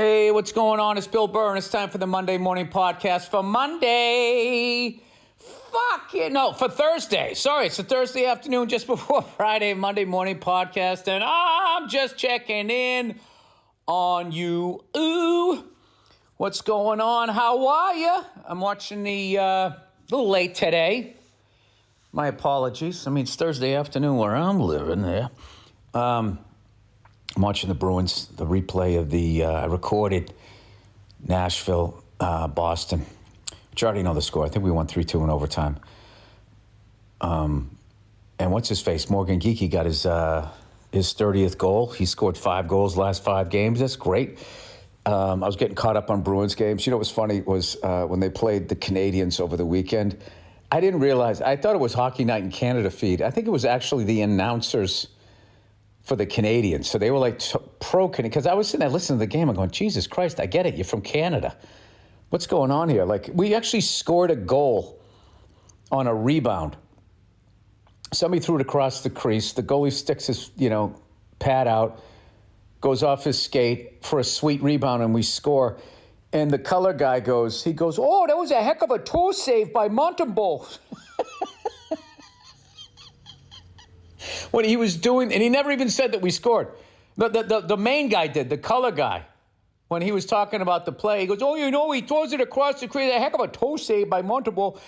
Hey, what's going on? It's Bill Burr, and it's time for the Monday Morning Podcast for Monday. For Thursday. Sorry, it's a Thursday afternoon just before Friday, Monday Morning Podcast, and I'm just checking in on you. Ooh, what's going on? How are you? I'm watching a little late today. My apologies. I mean, it's Thursday afternoon where I'm living there. I'm watching the Bruins, the replay of the recorded Nashville, Boston, which I already know the score. I think we won 3-2 in overtime. And what's his face? Morgan Geekie got his 30th goal. He scored 5 goals last 5 games. That's great. I was getting caught up on Bruins games. You know what's funny was when they played the Canadiens over the weekend, I didn't realize, I thought it was Hockey Night in Canada feed. I think it was actually the announcers for the Canadians. So they were like pro-Canadian. Because I was sitting there listening to the game. I'm going, Jesus Christ, I get it. You're from Canada. What's going on here? Like, we actually scored a goal on a rebound. Somebody threw it across the crease. The goalie sticks his, pad out, goes off his skate for a sweet rebound, and we score. And the color guy goes, oh, that was a heck of a toe save by Montembeault. What he was doing, and he never even said that we scored. The main guy did, the color guy. When he was talking about the play, he goes, oh, he throws it across the crease, a heck of a toe save by Montembeault.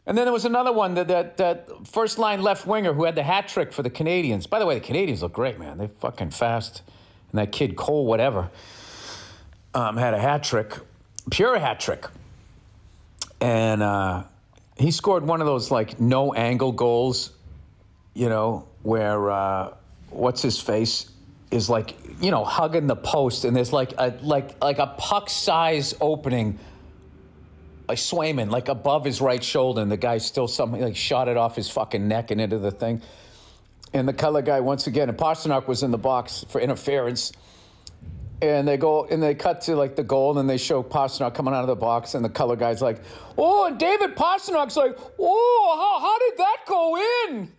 And then there was another one, that first-line left winger who had the hat trick for the Canadians. By the way, the Canadians look great, man. They're fucking fast. And that kid, Cole, whatever, had a hat trick, pure hat trick. And he scored one of those, no-angle goals, where what's-his-face is, hugging the post, and there's, like a puck-size opening, a Swayman, above his right shoulder, and the guy still shot it off his fucking neck and into the thing. And the color guy, once again, and Pastrnak was in the box for interference. And they cut to, the goal, and they show Pastrnak coming out of the box, and the color guy's like, oh, and David Pastrnak's like, oh, how did that go in?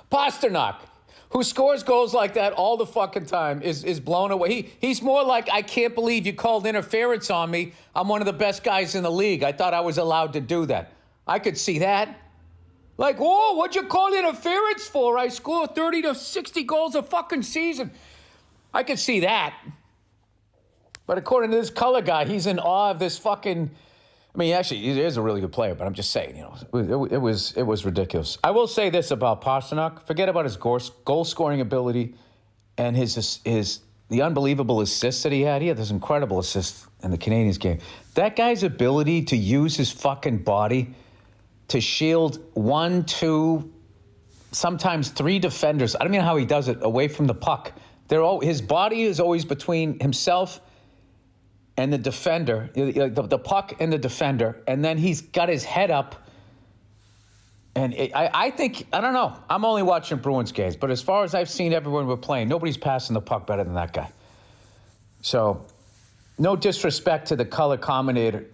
Pastrnak, who scores goals like that all the fucking time, is blown away. He's more like, I can't believe you called interference on me. I'm one of the best guys in the league. I thought I was allowed to do that. I could see that. What'd you call interference for? I score 30 to 60 goals a fucking season. I could see that. But according to this color guy, he's in awe of this fucking... I mean, actually, he is a really good player, but I'm just saying, it was ridiculous. I will say this about Pastrnak. Forget about his goal-scoring ability and the unbelievable assists that he had. He had this incredible assist in the Canadiens game. That guy's ability to use his fucking body to shield 1, 2, sometimes 3 defenders. I don't know how he does it away from the puck. His body is always between himself and the defender, the puck and the defender, and then he's got his head up. And I think, I don't know, I'm only watching Bruins games, but as far as I've seen everyone we're playing, nobody's passing the puck better than that guy. So, no disrespect to the color commentator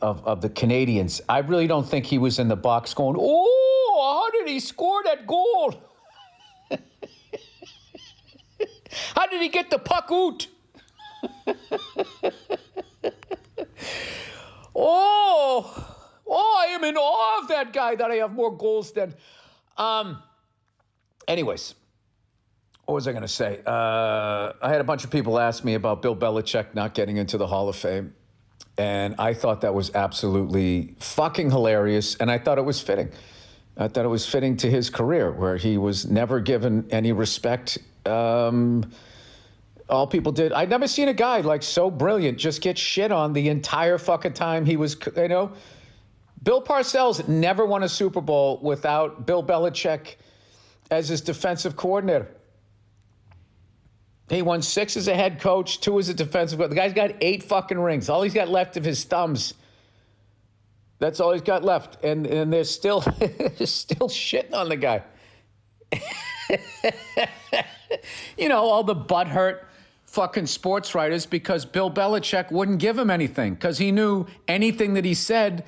of the Canadians. I really don't think he was in the box going, oh, how did he score that goal? How did he get the puck out? I am in awe of that guy that I have more goals than. Anyways, what was I going to say? I had a bunch of people ask me about Bill Belichick not getting into the Hall of Fame. And I thought that was absolutely fucking hilarious. And I thought it was fitting. I thought it was fitting to his career, where he was never given any respect. All people did. I'd never seen a guy so brilliant just get shit on the entire fucking time he was, Bill Parcells never won a Super Bowl without Bill Belichick as his defensive coordinator. He won 6 as a head coach, 2 as a defensive coordinator. The guy's got 8 fucking rings. All he's got left of his thumbs. That's all he's got left. And they're still, still shitting on the guy. All the butthurt fucking sports writers because Bill Belichick wouldn't give him anything because he knew anything that he said,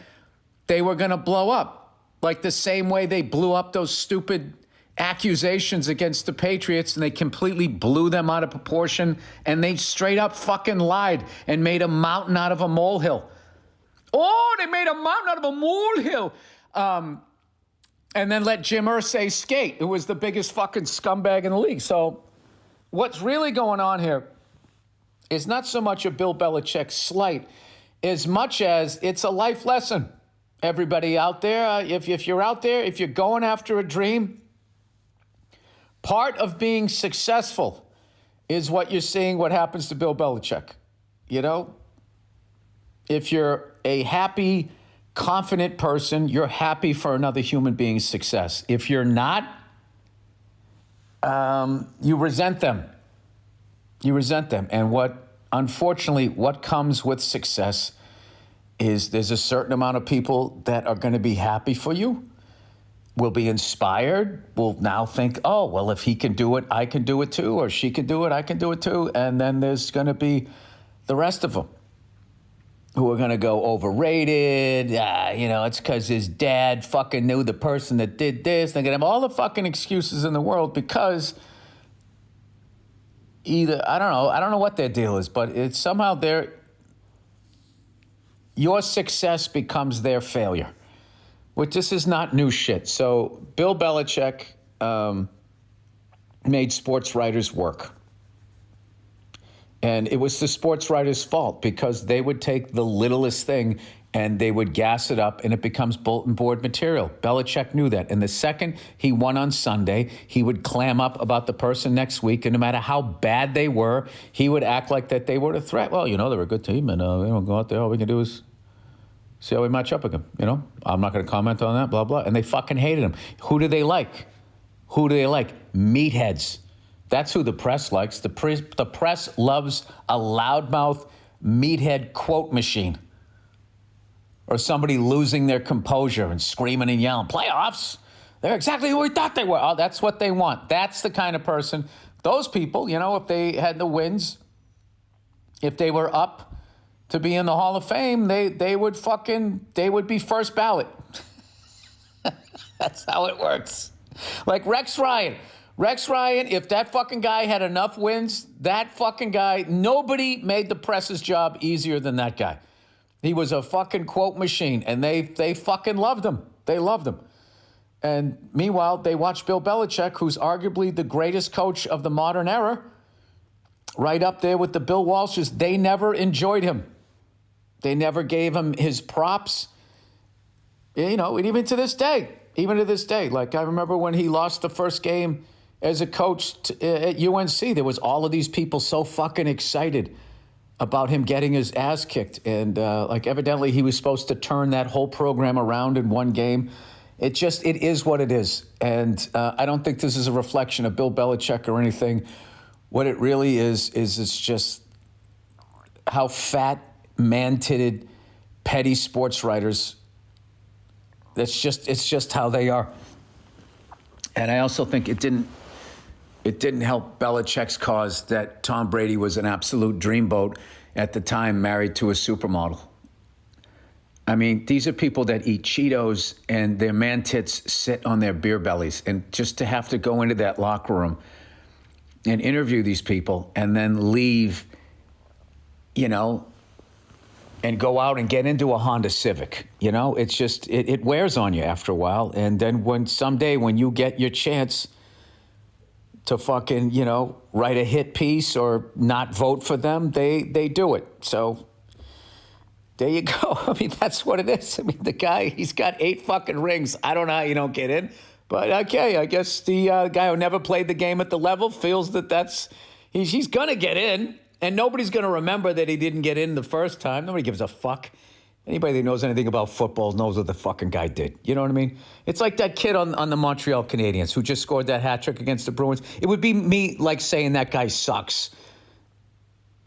they were going to blow up. Like the same way they blew up those stupid accusations against the Patriots, and they completely blew them out of proportion, and they straight up fucking lied and made a mountain out of a molehill. Oh, they made a mountain out of a molehill. And then let Jim Irsay skate, who was the biggest fucking scumbag in the league. So what's really going on here is not so much a Bill Belichick slight as much as it's a life lesson. Everybody out there, if you're out there, if you're going after a dream, part of being successful is what you're seeing what happens to Bill Belichick. You know, if you're a happy, confident person, you're happy for another human being's success. If you're not, you resent them. You resent them. And unfortunately, what comes with success is there's a certain amount of people that are going to be happy for you, will be inspired, will now think, oh, well, if he can do it, I can do it too, or she can do it, I can do it too. And then there's going to be the rest of them who are going to go overrated. It's because his dad fucking knew the person that did this. They're going to have all the fucking excuses in the world because either, I don't know what their deal is, but it's somehow your success becomes their failure, which this is not new shit. So Bill Belichick made sports writers work. And it was the sports writers' fault because they would take the littlest thing and they would gas it up and it becomes bulletin board material. Belichick knew that. And the second he won on Sunday, he would clam up about the person next week. And no matter how bad they were, he would act like that they were a threat. Well, they're a good team and we don't go out there. All we can do is see how we match up with them. I'm not going to comment on that, blah, blah. And they fucking hated him. Who do they like? Meatheads. That's who the press likes. The press loves a loudmouth meathead quote machine. Or somebody losing their composure and screaming and yelling, playoffs? They're exactly who we thought they were. Oh, that's what they want. That's the kind of person. Those people, if they had the wins, if they were up to be in the Hall of Fame, they would be first ballot. That's how it works. Like Rex Ryan. Rex Ryan, if that fucking guy had enough wins, that fucking guy, nobody made the press's job easier than that guy. He was a fucking quote machine, and they fucking loved him. They loved him. And meanwhile, they watched Bill Belichick, who's arguably the greatest coach of the modern era, right up there with the Bill Walshes. They never enjoyed him. They never gave him his props. And even to this day, like I remember when he lost the first game as a coach at UNC, there was all of these people so fucking excited about him getting his ass kicked. And evidently he was supposed to turn that whole program around in one game. It is what it is. And I don't think this is a reflection of Bill Belichick or anything. What it really is it's just how fat, man-titted, petty sports writers, it's just how they are. And I also think it didn't help Belichick's cause that Tom Brady was an absolute dreamboat at the time, married to a supermodel. I mean, these are people that eat Cheetos and their man tits sit on their beer bellies. And just to have to go into that locker room and interview these people and then leave, and go out and get into a Honda Civic, it's just, it wears on you after a while. And then someday when you get your chance to fucking, write a hit piece or not vote for them, they do it. So there you go. I mean, that's what it is. I mean, the guy, he's got 8 fucking rings. I don't know how you don't get in, but okay, I guess the guy who never played the game at the level feels that he's going to get in, and nobody's going to remember that he didn't get in the first time. Nobody gives a fuck. Anybody that knows anything about football knows what the fucking guy did. You know what I mean? It's like that kid on the Montreal Canadiens who just scored that hat trick against the Bruins. It would be me like saying that guy sucks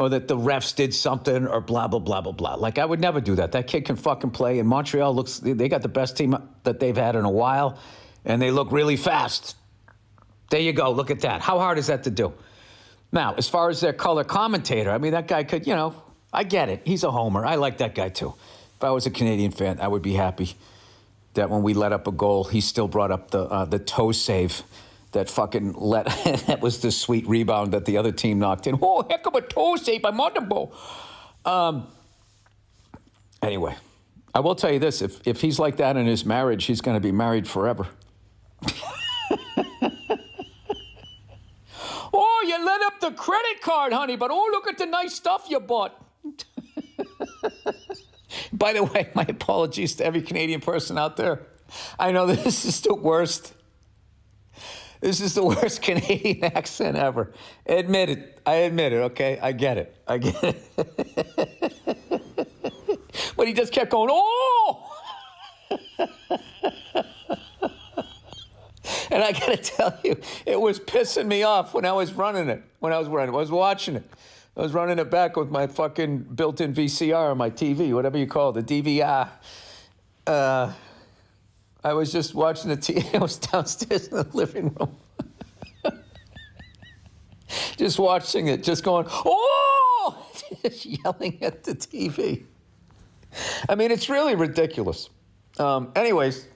or that the refs did something or blah, blah, blah, blah, blah. Like, I would never do that. That kid can fucking play. And Montreal they got the best team that they've had in a while, and they look really fast. There you go. Look at that. How hard is that to do? Now, as far as their color commentator, I mean, that guy could, I get it. He's a homer. I like that guy too. If I was a Canadian fan, I would be happy that when we let up a goal, he still brought up the toe save that fucking let that was the sweet rebound that the other team knocked in. Oh, heck of a toe save by Montembeau. Anyway, I will tell you this: if he's like that in his marriage, he's going to be married forever. Oh, you let up the credit card, honey, but oh, look at the nice stuff you bought. By the way, my apologies to every Canadian person out there. I know this is the worst. This is the worst Canadian accent ever. Admit it. I admit it, okay? I get it. But he just kept going, oh! And I got to tell you, it was pissing me off when I was running it. I was watching it. I was running it back with my fucking built-in VCR on my TV, whatever you call it, the DVR. I was just watching the TV. I was downstairs in the living room. Just watching it, just going, oh! Just yelling at the TV. I mean, it's really ridiculous. Anyways,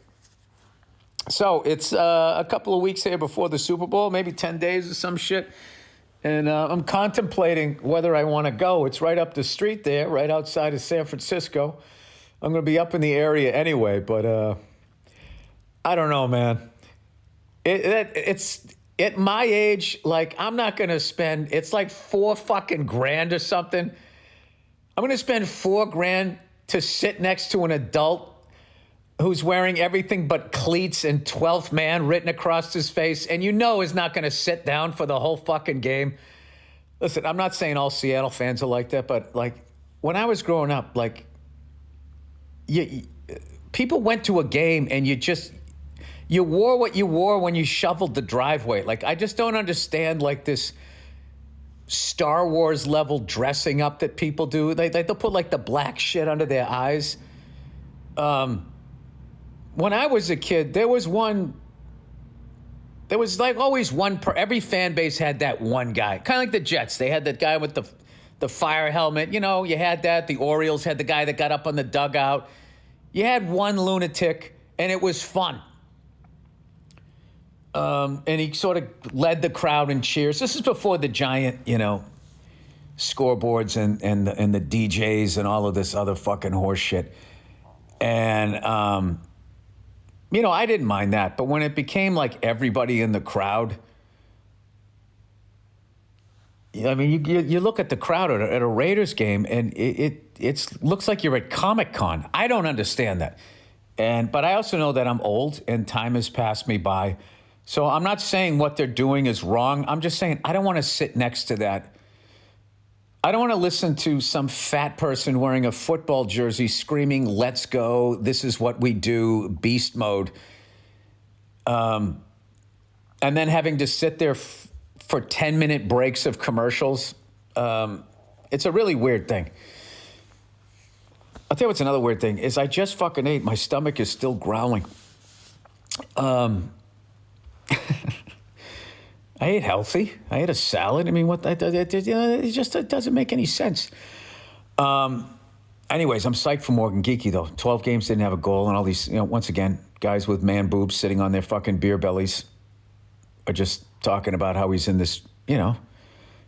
so it's a couple of weeks here before the Super Bowl, maybe 10 days or some shit. And I'm contemplating whether I want to go. It's right up the street there, right outside of San Francisco. I'm going to be up in the area anyway, but I don't know, man. It's at my age, like, I'm not going to spend, it's like $4 fucking grand or something. I'm going to spend $4 grand to sit next to an adult who's wearing everything but cleats and 12th man written across his face, and you know is not going to sit down for the whole fucking game. Listen, I'm not saying all Seattle fans are like that, but, like, when I was growing up, like, people went to a game and you wore what you wore when you shoveled the driveway. Like, I just don't understand, like, this Star Wars level dressing up that people do. They'll put, like, the black shit under their eyes. When I was a kid, there was like always one, every fan base had that one guy. Kind of like the Jets. They had that guy with the fire helmet. You know, you had that. The Orioles had the guy that got up on the dugout. You had one lunatic, and it was fun. And he sort of led the crowd in cheers. This is before the giant, scoreboards and the DJs and all of this other fucking horse shit. And, I didn't mind that. But when it became like everybody in the crowd, I mean, you look at the crowd at a Raiders game, and it looks like you're at Comic-Con. I don't understand that. But I also know that I'm old and time has passed me by. So I'm not saying what they're doing is wrong. I'm just saying I don't want to sit next to that. I don't want to listen to some fat person wearing a football jersey screaming, "Let's go, this is what we do, beast mode." And then having to sit there for 10-minute breaks of commercials. It's a really weird thing. I'll tell you what's another weird thing is I just fucking ate. My stomach is still growling. I ate healthy. I ate a salad. I mean, it just doesn't make any sense. Anyways, I'm psyched for Morgan Geeky, though. 12 games, didn't have a goal, and all these, once again, guys with man boobs sitting on their fucking beer bellies are just talking about how he's in this,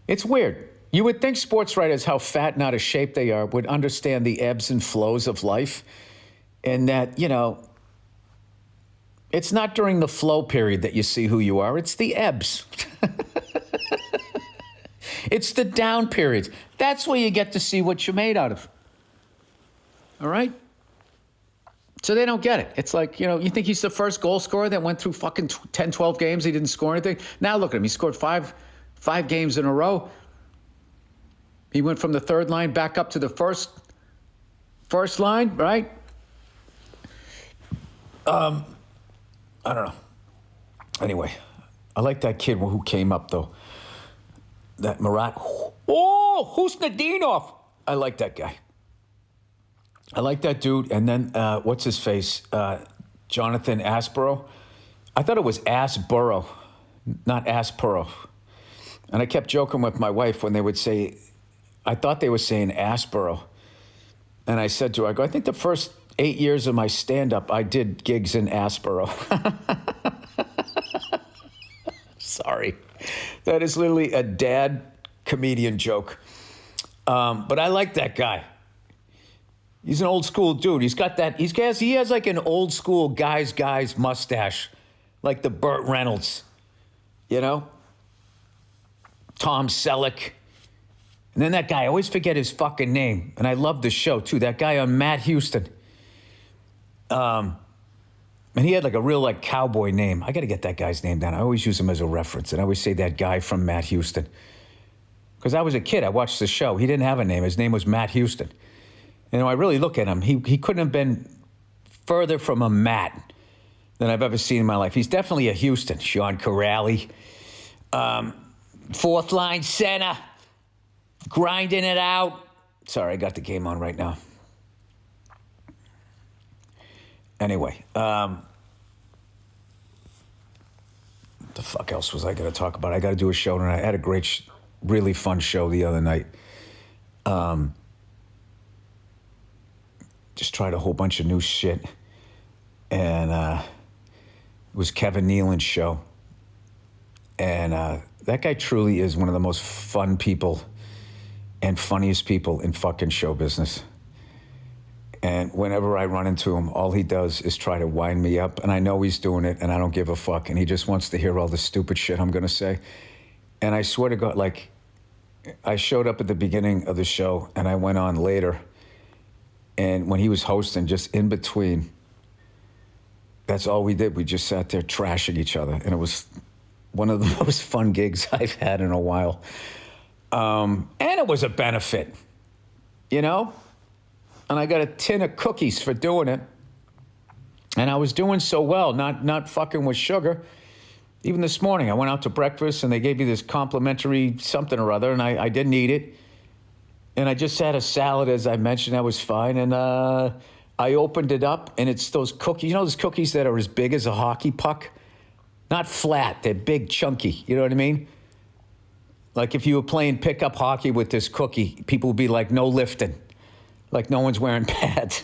It's weird. You would think sports writers, how fat and out of shape they are, would understand the ebbs and flows of life, and that, it's not during the flow period that you see who you are. It's the ebbs. It's the down periods. That's where you get to see what you're made out of. All right? So they don't get it. It's like, you think he's the first goal scorer that went through fucking 10, 12 games. He didn't score anything. Now look at him. He scored five games in a row. He went from the third line back up to the first line, right? I don't know. Anyway, I like that kid who came up, though. That Murat. Oh, who's Nadinov? I like that guy. I like that dude. And then, what's his face? Jonathan Asborough. I thought it was Asborough, not Aspero. And I kept joking with my wife when they would say, I thought they were saying Asborough. And I said to her, I think the first 8 years of my stand-up, I did gigs in Aspero. Sorry. That is literally a dad comedian joke. But I like that guy. He's an old school dude. He has like an old school guy's mustache. Like the Burt Reynolds. You know? Tom Selleck. And then that guy, I always forget his fucking name. And I love the show too. That guy on Matt Houston. And he had like a real like cowboy name. I got to get that guy's name down. I always use him as a reference. And I always say that guy from Matt Houston. Because I was a kid. I watched the show. He didn't have a name. His name was Matt Houston. You know, I really look at him. He couldn't have been further from a Matt than I've ever seen in my life. He's definitely a Houston. Sean Corrali. Fourth line center. Grinding it out. Sorry, I got the game on right now. Anyway. What the fuck else was I going to talk about? I got to do a show tonight. I had a great, really fun show the other night. Just tried a whole bunch of new shit. And it was Kevin Nealon's show. And that guy truly is one of the most fun people and funniest people in fucking show business. And whenever I run into him, all he does is try to wind me up. And I know he's doing it, and I don't give a fuck. And he just wants to hear all the stupid shit I'm going to say. And I swear to God, like, I showed up at the beginning of the show, and I went on later. And when he was hosting, just in between, that's all we did. We just sat there trashing each other. And it was one of the most fun gigs I've had in a while. And it was a benefit, you know? And I got a tin of cookies for doing it. And I was doing so well, not fucking with sugar. Even this morning, I went out to breakfast, and they gave me this complimentary something or other, and I didn't eat it. And I just had a salad, as I mentioned. That was fine. And I opened it up, and it's those cookies. You know those cookies that are as big as a hockey puck? Not flat. They're big, chunky. You know what I mean? Like if you were playing pickup hockey with this cookie, people would be like, no lifting. Like no one's wearing pads.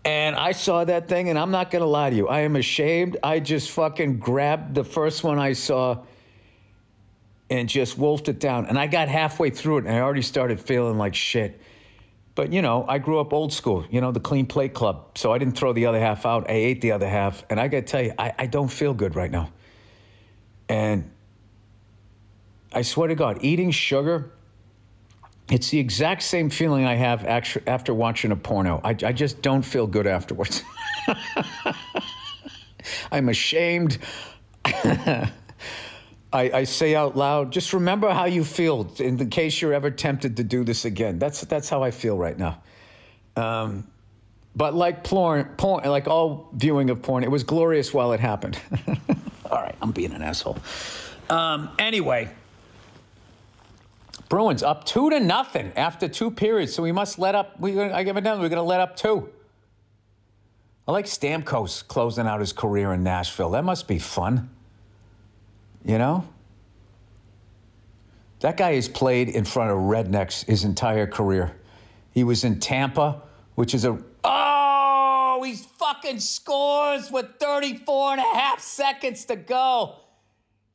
And I saw that thing, and I'm not going to lie to you. I am ashamed. I just fucking grabbed the first one I saw and just wolfed it down. And I got halfway through it, and I already started feeling like shit. But, you know, I grew up old school, you know, the clean plate club. So I didn't throw the other half out. I ate the other half. And I got to tell you, I don't feel good right now. And I swear to God, eating sugar, it's the exact same feeling I have after watching a porno. I just don't feel good afterwards. I'm ashamed. I say out loud, just remember how you feel in the case you're ever tempted to do this again. That's how I feel right now. But like porn, like all viewing of porn, it was glorious while it happened. All right, I'm being an asshole. Anyway, Bruins up 2-0 after 2 periods, so we must let up. I give it down. We're going to let up 2. I like Stamkos closing out his career in Nashville. That must be fun. You know? That guy has played in front of rednecks his entire career. He was in Tampa, which is Oh, he fucking scores with 34 and a half seconds to go.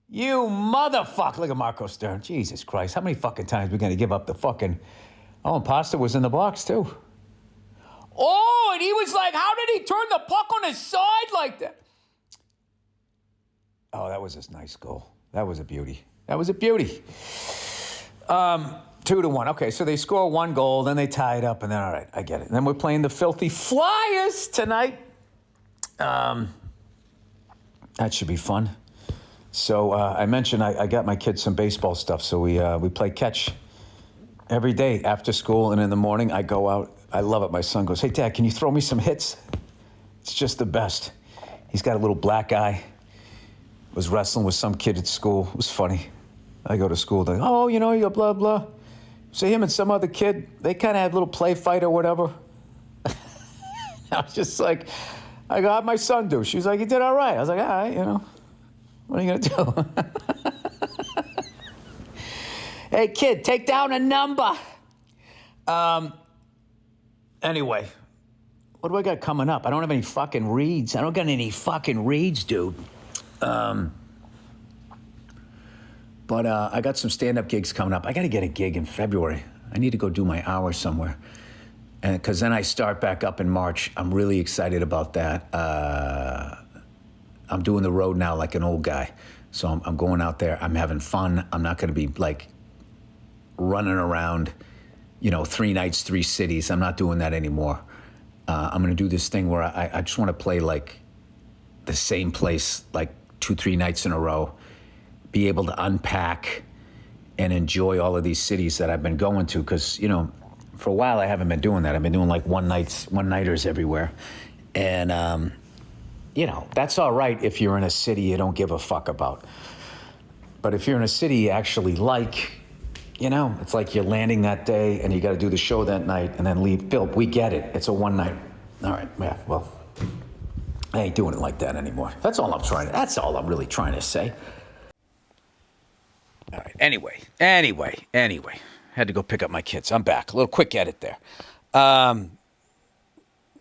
You motherfucker. Look at Marco Stern. Jesus Christ. How many fucking times are we going to give up the fucking... Oh, and Pasta was in the box, too. Oh, and he was like, how did he turn the puck on his side like that? Oh, that was a nice goal. That was a beauty. 2-1. Okay, so they score 1 goal, then they tie it up, and then, all right, I get it. And then we're playing the filthy Flyers tonight. That should be fun. So I mentioned I got my kids some baseball stuff, so we play catch every day after school, and in the morning I go out. I love it. My son goes, hey, Dad, can you throw me some hits? It's just the best. He's got a little black eye. Was wrestling with some kid at school. It was funny. I go to school, they go, you go blah, blah. So him and some other kid, they kind of had a little play fight or whatever. I was just like, I go, how'd my son do? She was like, he did all right. I was like, all right, what are you going to do? Hey, kid, take down a number. Anyway, what do I got coming up? I don't have any fucking reads. I don't got any fucking reads, dude. But I got some stand-up gigs coming up. I got to get a gig in February. I need to go do my hours somewhere. And because then I start back up in March. I'm really excited about that. I'm doing the road now like an old guy. So I'm going out there. I'm having fun. I'm not going to be like running around, 3 nights, 3 cities. I'm not doing that anymore. I'm going to do this thing where I just want to play like the same place like 2, 3 nights in a row, be able to unpack and enjoy all of these cities that I've been going to. Because, for a while I haven't been doing that. I've been doing like one-nighters everywhere. And, that's all right if you're in a city you don't give a fuck about. But if you're in a city you actually like, it's like you're landing that day and you got to do the show that night and then leave. Bill, we get it. It's a one night. All right, yeah, well, I ain't doing it like that anymore. That's all I'm really trying to say. All right, anyway. Had to go pick up my kids. I'm back. A little quick edit there.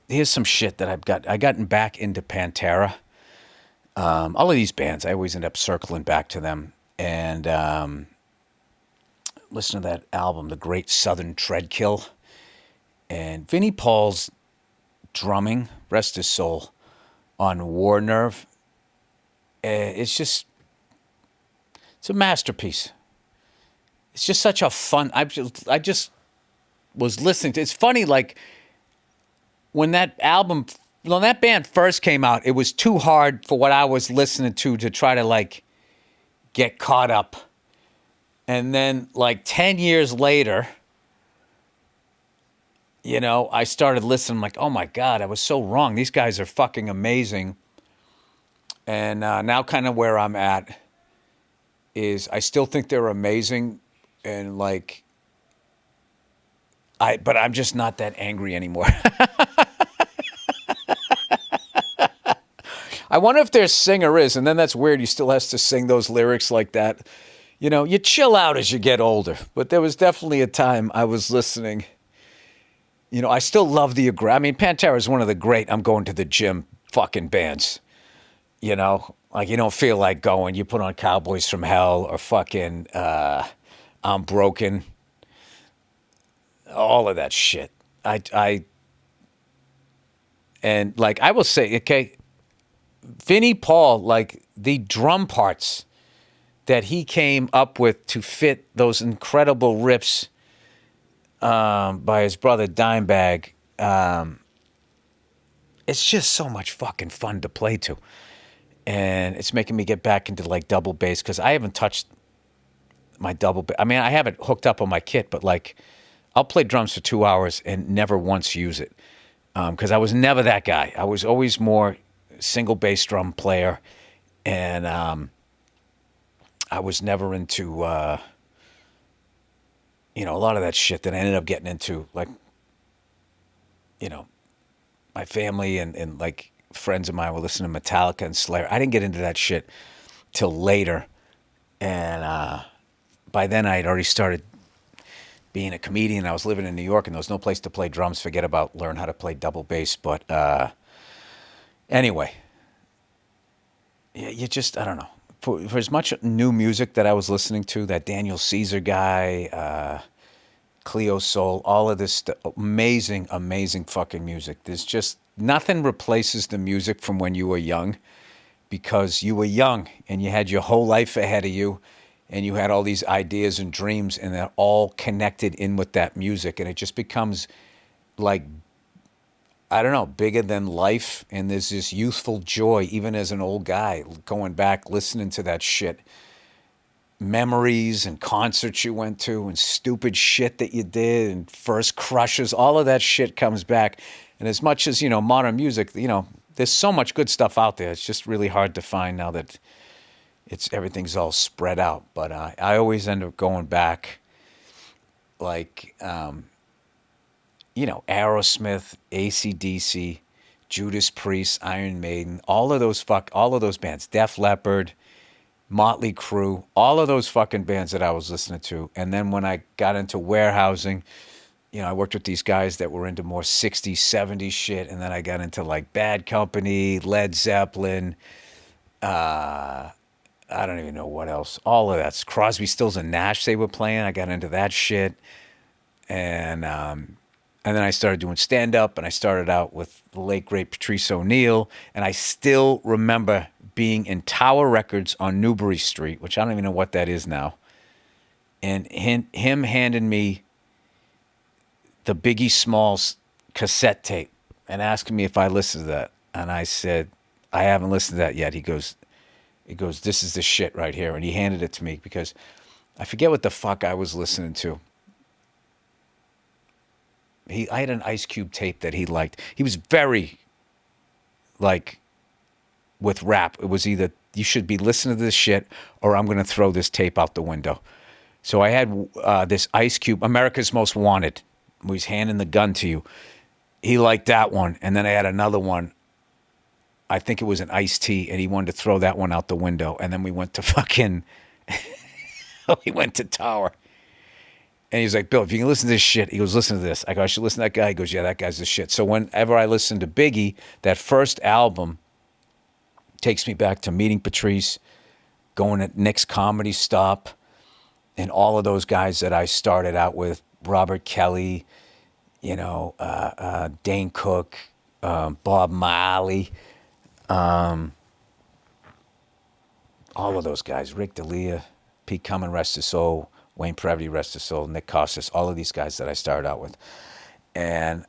Here's some shit that I gotten back into Pantera. All of these bands, I always end up circling back to them. And listen to that album, The Great Southern Treadkill. And Vinnie Paul's drumming, rest his soul, on War Nerve. It's a masterpiece. It's just such a fun. I just was listening to. It's funny, like when that band first came out, it was too hard for what I was listening to try to like get caught up. And then like 10 years later, I started listening. I'm like, oh my God, I was so wrong. These guys are fucking amazing. And now kind of where I'm at is I still think they're amazing. And like, but I'm just not that angry anymore. I wonder if their singer is, and then that's weird. He still has to sing those lyrics like that. You chill out as you get older. But there was definitely a time I was listening. I still love Pantera is one of the great I'm going to the gym fucking bands. Like you don't feel like going. You put on Cowboys from Hell or fucking I'm Broken. All of that shit. And like I will say, okay, Vinnie Paul, like the drum parts that he came up with to fit those incredible riffs by his brother Dimebag, it's just so much fucking fun to play to. And it's making me get back into like double bass because I haven't touched my double bass. I mean, I have it hooked up on my kit, but like I'll play drums for 2 hours and never once use it because I was never that guy. I was always more single bass drum player, and I was never into a lot of that shit that I ended up getting into, like my family and like friends of mine were listening to Metallica and Slayer. I didn't get into that shit till later, and by then I had already started being a comedian. I was living in New York and there was no place to play drums. Forget about learn how to play double bass. But anyway, yeah, I don't know. For as much new music that I was listening to, that Daniel Caesar guy, Cleo Soul, all of this amazing, amazing fucking music. There's just nothing replaces the music from when you were young, because you were young and you had your whole life ahead of you and you had all these ideas and dreams, and they're all connected in with that music, and it just becomes like, I don't know, bigger than life. And there's this youthful joy, even as an old guy, going back, listening to that shit. Memories and concerts you went to and stupid shit that you did and first crushes, all of that shit comes back. And as much as, modern music, there's so much good stuff out there. It's just really hard to find now that everything's all spread out. But I always end up going back, like, Aerosmith, AC/DC, Judas Priest, Iron Maiden, all of those bands, Def Leppard, Motley Crue, all of those fucking bands that I was listening to. And then when I got into warehousing, I worked with these guys that were into more 60s, 70s shit. And then I got into like Bad Company, Led Zeppelin, I don't even know what else. All of that's Crosby, Stills, and Nash they were playing. I got into that shit. And then I started doing stand-up, and I started out with the late, great Patrice O'Neill. And I still remember being in Tower Records on Newbury Street, which I don't even know what that is now, and him handing me the Biggie Smalls cassette tape and asking me if I listened to that. And I said, I haven't listened to that yet. He goes, this is the shit right here. And he handed it to me because I forget what the fuck I was listening to. I had an Ice Cube tape that he liked. He was very, like, with rap. It was either you should be listening to this shit or I'm going to throw this tape out the window. So I had this Ice Cube, America's Most Wanted, where he's handing the gun to you. He liked that one. And then I had another one. I think it was an Ice-T, and he wanted to throw that one out the window. And then we went to fucking, we went to Tower. And he's like, Bill, if you can listen to this shit, he goes, listen to this. I go, I should listen to that guy. He goes, yeah, that guy's the shit. So whenever I listen to Biggie, that first album takes me back to meeting Patrice, going at Nick's Comedy Stop, and all of those guys that I started out with, Robert Kelly, you know, Dane Cook, Bob Marley, all of those guys, Rick D'Elia, Pete Cummins, rest his soul, Wayne Previty, rest his soul, Nick Costas, all of these guys that I started out with. And,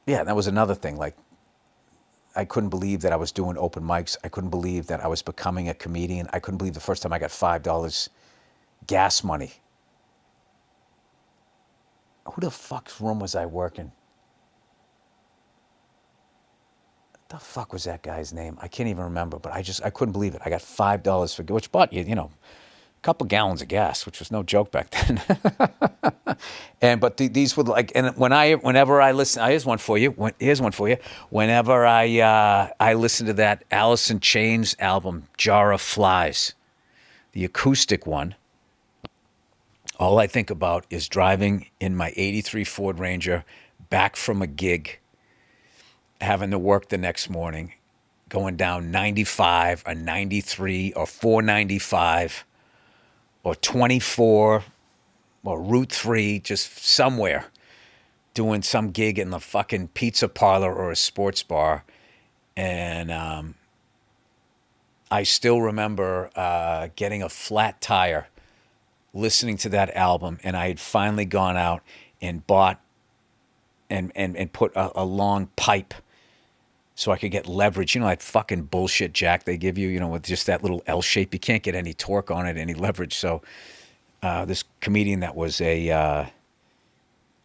yeah, that was another thing. Like, I couldn't believe that I was doing open mics. I couldn't believe that I was becoming a comedian. I couldn't believe the first time I got $5 gas money. Who the fuck's room was I working? What the fuck was that guy's name? I can't even remember, but I couldn't believe it. I got $5 for, which bought you know, a couple gallons of gas, which was no joke back then. But these were like, and whenever I listen, here's one for you. Whenever I listen to that Alice in Chains album, Jar of Flies, the acoustic one, all I think about is driving in my '83 Ford Ranger back from a gig, having to work the next morning, going down 95 or 93 or 495 or 24 or Route 3, just somewhere, doing some gig in the fucking pizza parlor or a sports bar. And I still remember getting a flat tire, listening to that album, and I had finally gone out and bought and put a long pipe so I could get leverage. You know, that fucking bullshit jack they give you, you know, with just that little L shape. You can't get any torque on it, any leverage. So this comedian that was a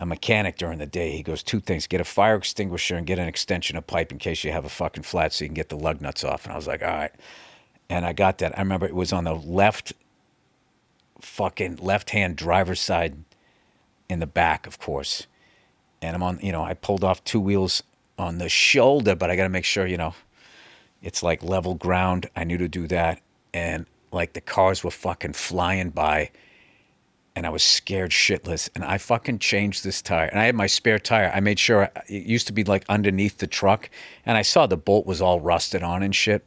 mechanic during the day, he goes, two things: get a fire extinguisher and get an extension of pipe in case you have a fucking flat so you can get the lug nuts off. And I was like, all right. And I got that. I remember it was on the left-hand driver's side in the back, of course. And I'm on, you know, I pulled off two wheels on the shoulder, but I got to make sure, you know, it's like level ground. I knew to do that. And like the cars were fucking flying by, and I was scared shitless. And I fucking changed this tire. And I had my spare tire. I made sure it used to be like underneath the truck. And I saw the bolt was all rusted on and shit.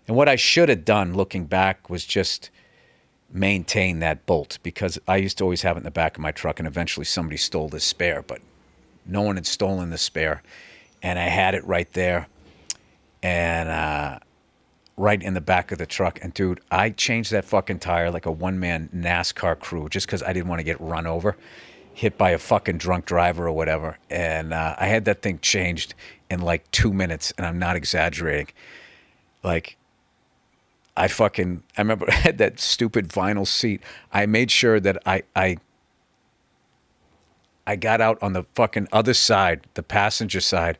And what I should have done looking back was just maintain that bolt, because I used to always have it in the back of my truck, and eventually somebody stole the spare, but no one had stolen the spare. And I had it right there, and right in the back of the truck. And dude, I changed that fucking tire like a one-man NASCAR crew just because I didn't want to get run over, hit by a fucking drunk driver or whatever. And I had that thing changed in like 2 minutes, and I'm not exaggerating. Like, I remember I had that stupid vinyl seat. I made sure that I got out on the fucking other side, the passenger side,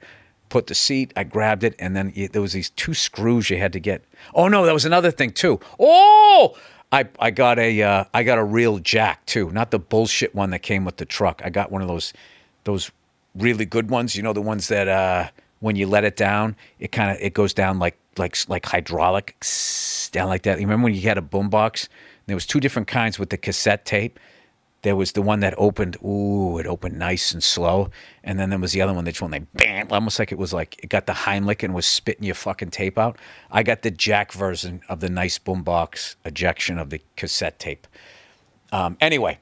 put the seat, I grabbed it, and then there was these two screws you had to get. Oh no, that was another thing too. Oh, I got a real jack too, not the bullshit one that came with the truck. I got one of those really good ones. You know, the ones that when you let it down, it goes down like hydraulic, down like that. You remember when you had a boombox? There was two different kinds with the cassette tape. There was the one that opened, it opened nice and slow. And then there was the other one that's when they bam, almost like it got the Heimlich and was spitting your fucking tape out. I got the jack version of the nice boombox ejection of the cassette tape. Anyway,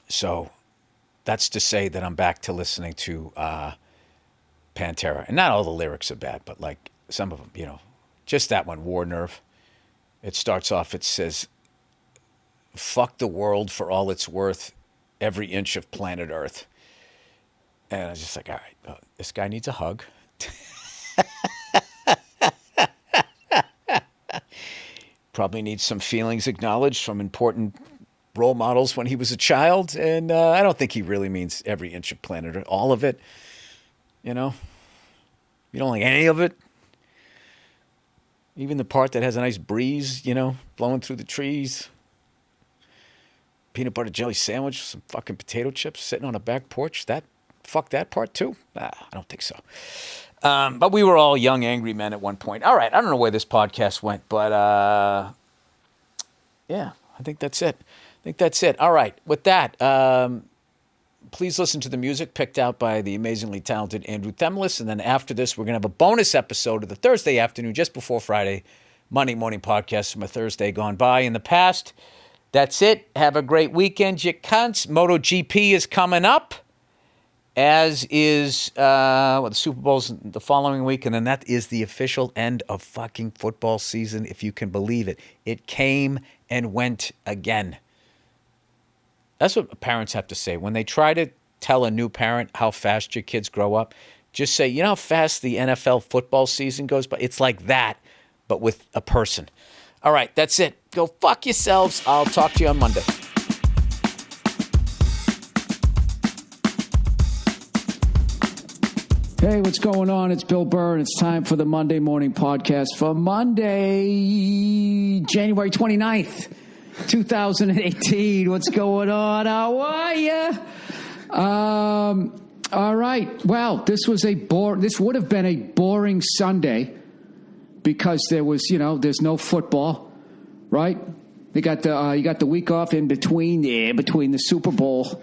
so that's to say that I'm back to listening to Pantera. And not all the lyrics are bad, but like some of them, just that one, War Nerve. It starts off, it says, fuck the world for all it's worth, every inch of planet Earth. And I was just like, all right, this guy needs a hug. Probably needs some feelings acknowledged from important role models when he was a child. And I don't think he really means every inch of planet Earth, all of it. You don't like any of it. Even the part that has a nice breeze, blowing through the trees. Peanut butter jelly sandwich, some fucking potato chips sitting on a back porch. Fuck that part too? I don't think so. But we were all young, angry men at one point. All right, I don't know where this podcast went, but yeah, I think that's it. All right, with that, please listen to the music picked out by the amazingly talented Andrew Themlis. And then after this, we're going to have a bonus episode of the Thursday afternoon, just before Friday, Monday morning podcast from a Thursday gone by in the past. That's it. Have a great weekend, you cunts. MotoGP is coming up, as is the Super Bowl's the following week. And then that is the official end of fucking football season, if you can believe it. It came and went again. That's what parents have to say. When they try to tell a new parent how fast your kids grow up, just say, you know how fast the NFL football season goes by? It's like that, but with a person. All right, that's it. Go fuck yourselves. I'll talk to you on Monday. Hey, what's going on? It's Bill Burr, and it's time for the Monday morning podcast for Monday, January 29th. 2018. What's going on? How are you? All right. Well, this would have been a boring Sunday because there was, there's no football, right? You got the week off in between the Super Bowl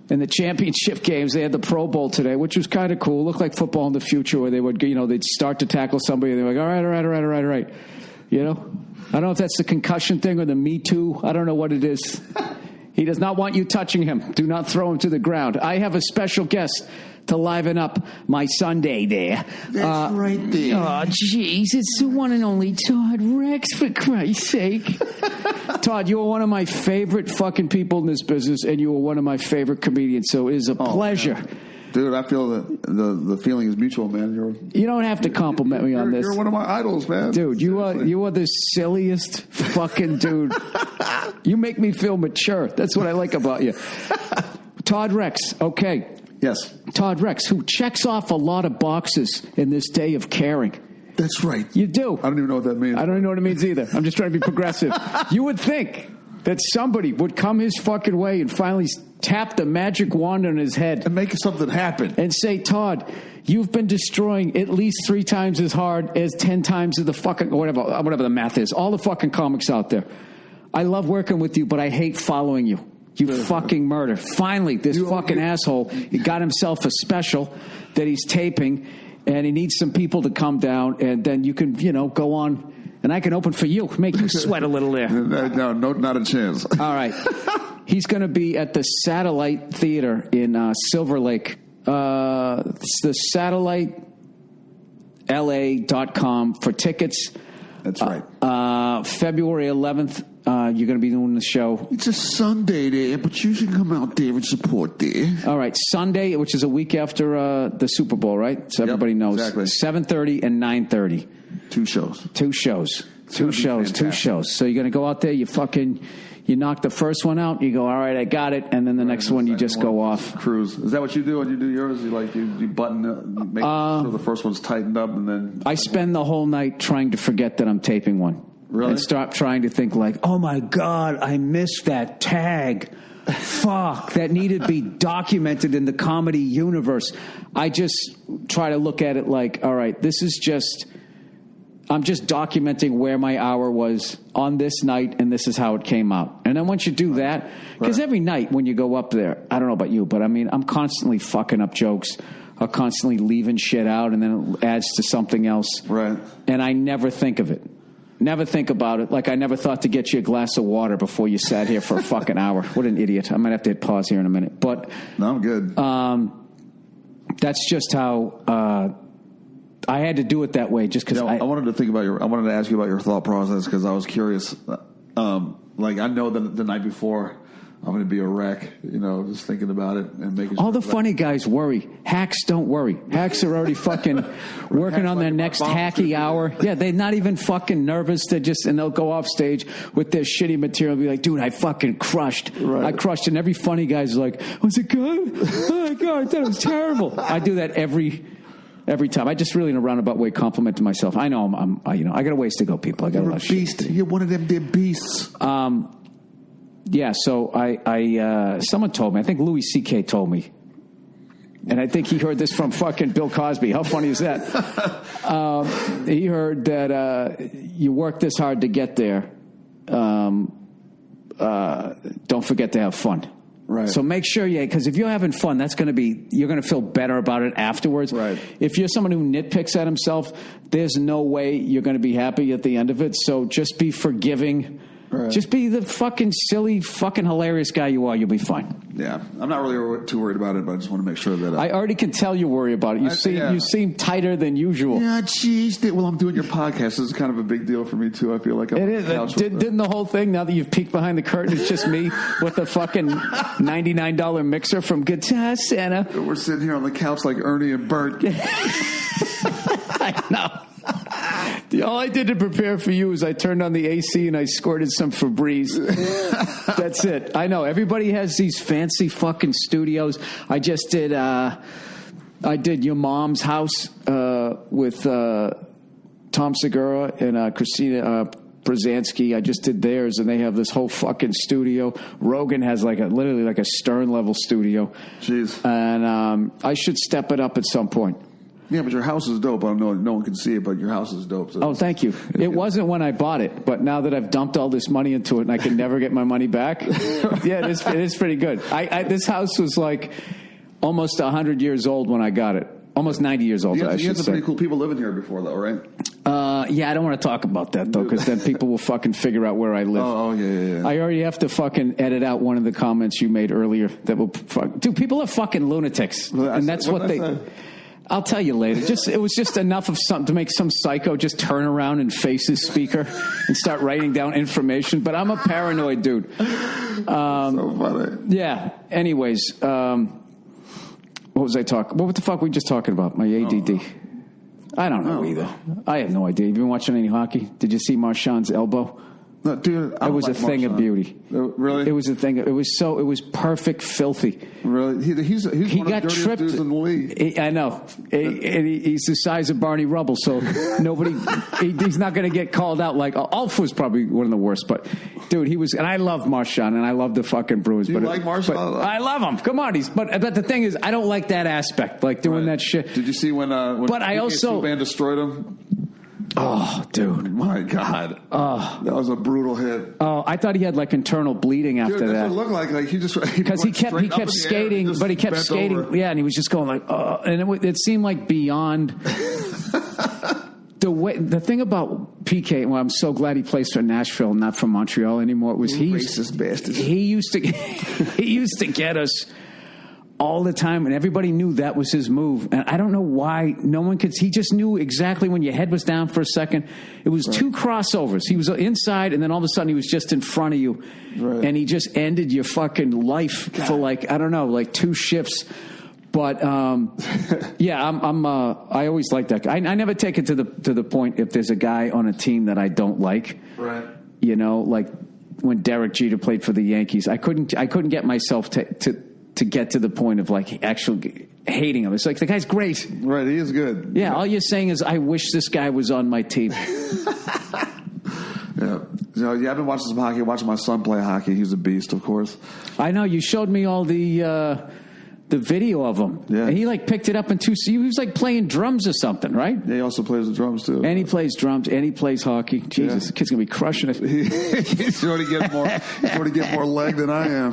and the championship games. They had the Pro Bowl today, which was kind of cool. Looked like football in the future where they would, they'd start to tackle somebody and they're like, all right. I don't know if that's the concussion thing or the Me Too. I don't know what it is. He does not want you touching him. Do not throw him to the ground. I have a special guest to liven up my Sunday there. That's right there. Oh, jeez. It's the one and only Todd Rexx, for Christ's sake. Todd, you are one of my favorite fucking people in this business, and you are one of my favorite comedians, so it is a pleasure. Man. Dude, I feel that the feeling is mutual, man. You don't have to compliment me on this. You're one of my idols, man. Dude, you are the silliest fucking dude. You make me feel mature. That's what I like about you. Todd Rexx, okay. Yes. Todd Rexx, who checks off a lot of boxes in this day of caring. That's right. You do. I don't even know what that means. I don't even know what it means either. I'm just trying to be progressive. You would think that somebody would come his fucking way and finally tap the magic wand on his head. And make something happen. And say, Todd, you've been destroying at least 3 times as hard as 10 times of the fucking, whatever the math is, all the fucking comics out there. I love working with you, but I hate following you. You fucking murder. Finally, this fucking asshole, he got himself a special that he's taping, and he needs some people to come down, and then you can, go on. And I can open for you, make you sweat a little there. No, not a chance. All right. He's going to be at the Satellite Theater in Silver Lake. It's the satellitela.com for tickets. That's right. February 11th, you're going to be doing the show. It's a Sunday there, but you should come out there and support there. All right. Sunday, which is a week after the Super Bowl, right? So everybody knows. Exactly. 7:30 and 9:30. 2 shows. 2 shows. 2 shows. 2 shows. So you're going to go out there, you knock the first one out, you go, all right, I got it, and then the next one you just go off. Cruise. Is that what you do when you do yours? You button it, make sure the first one's tightened up, and then... I spend the whole night trying to forget that I'm taping one. Really? And start trying to think like, oh my God, I missed that tag. Fuck, that needed to be documented in the comedy universe. I just try to look at it like, all right, this is just I'm just documenting where my hour was on this night, and this is how it came out. And then once you do that, because every night when you go up there, I don't know about you, but I mean, I'm constantly fucking up jokes or constantly leaving shit out, and then it adds to something else. Right. And I never think of it. Never think about it. Like I never thought to get you a glass of water before you sat here for a fucking hour. What an idiot. I might have to hit pause here in a minute. But no, I'm good. That's just how I had to do it that way just because I wanted to ask you about your thought process because I was curious. Like I know that the night before I'm going to be a wreck, just thinking about it and making sure. All the funny guys worry. Hacks don't worry. Hacks are already fucking working on their next hacky hour. Yeah, they're not even fucking nervous. And they'll go off stage with their shitty material and be like, dude, I fucking crushed. Right. I crushed. And every funny guy's like, was it good? Oh my God, I thought it was terrible. I do that every time. I just really, in a roundabout way, compliment to myself. I know I got a ways to go, people. I got a lot of beast. Shit. You're one of them dead beasts. Yeah, so I someone told me, I think Louis C.K. told me, and I think he heard this from fucking Bill Cosby. How funny is that? He heard that you work this hard to get there. Don't forget to have fun. Right. So make sure because if you're having fun, you're going to feel better about it afterwards. Right. If you're someone who nitpicks at himself, there's no way you're going to be happy at the end of it. So just be forgiving. Right. Just be the fucking silly, fucking hilarious guy you are. You'll be fine. Yeah, I'm not really too worried about it, but I just want to make sure that I already can tell you worry about it. You seem tighter than usual. Yeah, jeez. Well, I'm doing your podcast. This is kind of a big deal for me too. I feel like it is. Didn't the whole thing? Now that you've peeked behind the curtain, it's just me with a fucking $99 mixer from Guitar Center. We're sitting here on the couch like Ernie and Bert. I know. All I did to prepare for you is I turned on the AC and I squirted some Febreze. That's it. I know. Everybody has these fancy fucking studios. I just did Your Mom's House with Tom Segura and Christina Brzezinski. I just did theirs, and they have this whole fucking studio. Rogan has literally like a Stern level studio. Jeez. And I should step it up at some point. Yeah, but your house is dope. I don't know. No one can see it, but your house is dope. So thank you. It wasn't when I bought it, but now that I've dumped all this money into it and I can never get my money back, yeah, it is pretty good. This house was like almost 100 years old when I got it. Almost 90 years old, I should say. You had some pretty cool people living here before, though, right? Yeah, I don't want to talk about that, though, because then people will fucking figure out where I live. Oh, yeah. I already have to fucking edit out one of the comments you made earlier that will dude, people are fucking lunatics. And that's what they... I'll tell you later. It was just enough of something to make some psycho just turn around and face his speaker and start writing down information. But I'm a paranoid dude. So funny. Yeah. Anyways, what was I talking? What the fuck were we just talking about? My ADD. I don't know either. I have no idea. You been watching any hockey? Did you see Marchand's elbow? No, dude, it was a thing of beauty. Really? It was a thing. It was perfect filthy. Really? He's one of the dirtiest dudes in the league. I know. He's the size of Barney Rubble, so he's not going to get called out like Ulf was probably one of the worst. But dude, he was, and I love Marchand, and I love the fucking Bruins. You like Marchand? I love him. Come on, but the thing is, I don't like that aspect, like doing that shit. Did you see when but I also Subban destroyed him? Oh, dude. My God. Oh. That was a brutal hit. Oh, I thought he had like internal bleeding after that. That's what it looked like he just... Because he kept skating, but he kept skating. Over. Yeah, and he was just going like, and it seemed like beyond... The thing about PK, well, I'm so glad he plays for Nashville, not for Montreal anymore, was racist bastards. He used to get us all the time, and everybody knew that was his move. And I don't know why no one could. He just knew exactly when your head was down for a second. It was two crossovers. He was inside, and then all of a sudden he was just in front of you, and he just ended your fucking life for like, I don't know, like 2 shifts. But yeah, I always like that guy. I never take it to the point if there's a guy on a team that I don't like. Right. You know, like when Derek Jeter played for the Yankees, I couldn't get myself to get to the point of like actually hating him. It's like the guy's great. Right, he is good. Yeah, all you're saying is I wish this guy was on my team. Yeah. I've been watching some hockey, watching my son play hockey. He's a beast, of course. I know. You showed me all the the video of him. Yeah. And he like picked it up in he was like playing drums or something, right? Yeah, he also plays the drums too. And he plays drums and he plays hockey. Jesus, the kid's gonna be crushing it. He's already getting more leg than I am.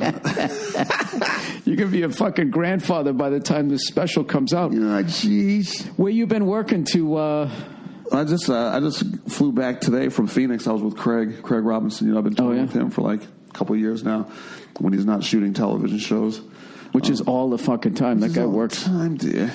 You're gonna be a fucking grandfather by the time this special comes out. Oh, jeez. Where you been working to? I just flew back today from Phoenix. I was with Craig Robinson. I've been touring with him for like a couple of years now when he's not shooting television shows. Which is all the fucking time. That guy works. Time, dear.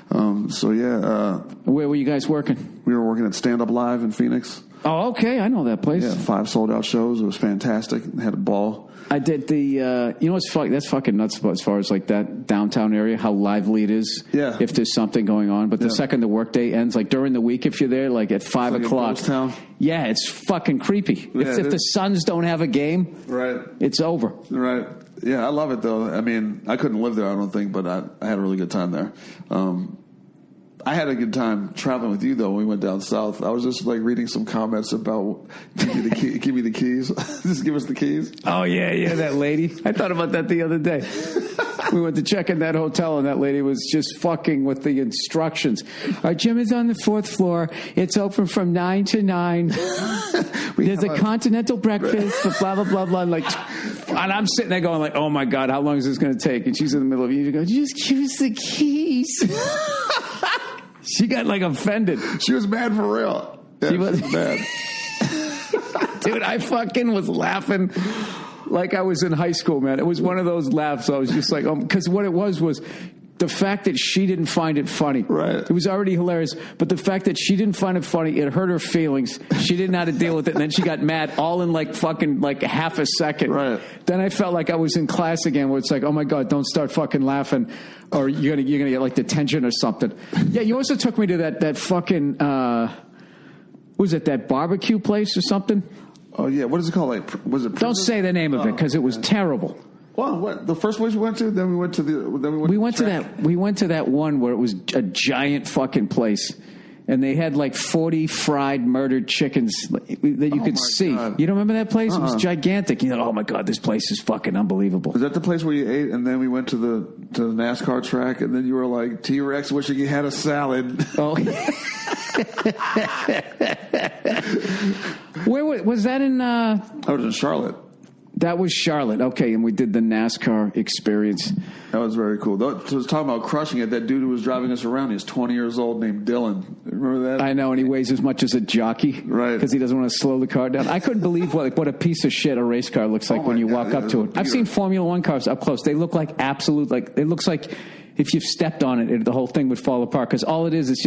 Where were you guys working? We were working at Stand Up Live in Phoenix. Oh, okay. I know that place. Yeah, 5 sold out shows. It was fantastic. Had a ball. I did the, you know what's funny? That's fucking nuts as far as like that downtown area, how lively it is. Yeah. If there's something going on. But the second the workday ends, like during the week, if you're there, like at 5 like o'clock. A ghost town. Yeah, it's fucking creepy. Yeah, if the Suns don't have a game, right, it's over. Right. Yeah, I love it though. I mean, I couldn't live there, I don't think, but I had a really good time there. I had a good time traveling with you, though, when we went down south. I was just, like, reading some comments about, give me the keys. Just give us the keys. Oh, yeah, that lady. I thought about that the other day. We went to check in that hotel, and that lady was just fucking with the instructions. Our gym is on the 4th floor. It's open from 9 to 9. There's a continental breakfast, blah, blah, blah, blah. Like, and I'm sitting there going, like, oh, my God, how long is this going to take? And she's in the middle of you. You go, just give us the keys. She got like offended. She was mad for real. Yeah, she was mad. Dude, I fucking was laughing like I was in high school, man. It was one of those laughs. I was just like, because what it was the fact that she didn't find it funny. Right. It was already hilarious, but the fact that she didn't find it funny, it hurt her feelings. She didn't know how to deal with it, and then she got mad all in like fucking like half a second. Right. Then I felt like I was in class again, where it's like, oh my God, don't start fucking laughing, or you're gonna get like detention or something. Yeah, you also took me to that fucking was it that barbecue place or something? Oh yeah, what is it called? Like, was it? Don't say the name of it because it was terrible. Well, what the first place we went to? Then we went to we went to that one where it was a giant fucking place, and they had like 40 fried murdered chickens that you could see. God. You don't remember that place? It was gigantic. You know, oh my God, this place is fucking unbelievable. Is that the place where you ate, and then we went to the NASCAR track, and then you were like T Rexx wishing you had a salad. Oh. Where was that in? I was in Charlotte. That was Charlotte. Okay, and we did the NASCAR experience. That was very cool. I was talking about crushing it. That dude who was driving us around, he was 20 years old, named Dylan. Remember that? I know, and he weighs as much as a jockey. Right. Because he doesn't want to slow the car down. I couldn't believe what a piece of shit a race car looks like when you walk up to it. I've seen Formula One cars up close. They look like it looks like if you've stepped on it, the whole thing would fall apart. Because all it is, it's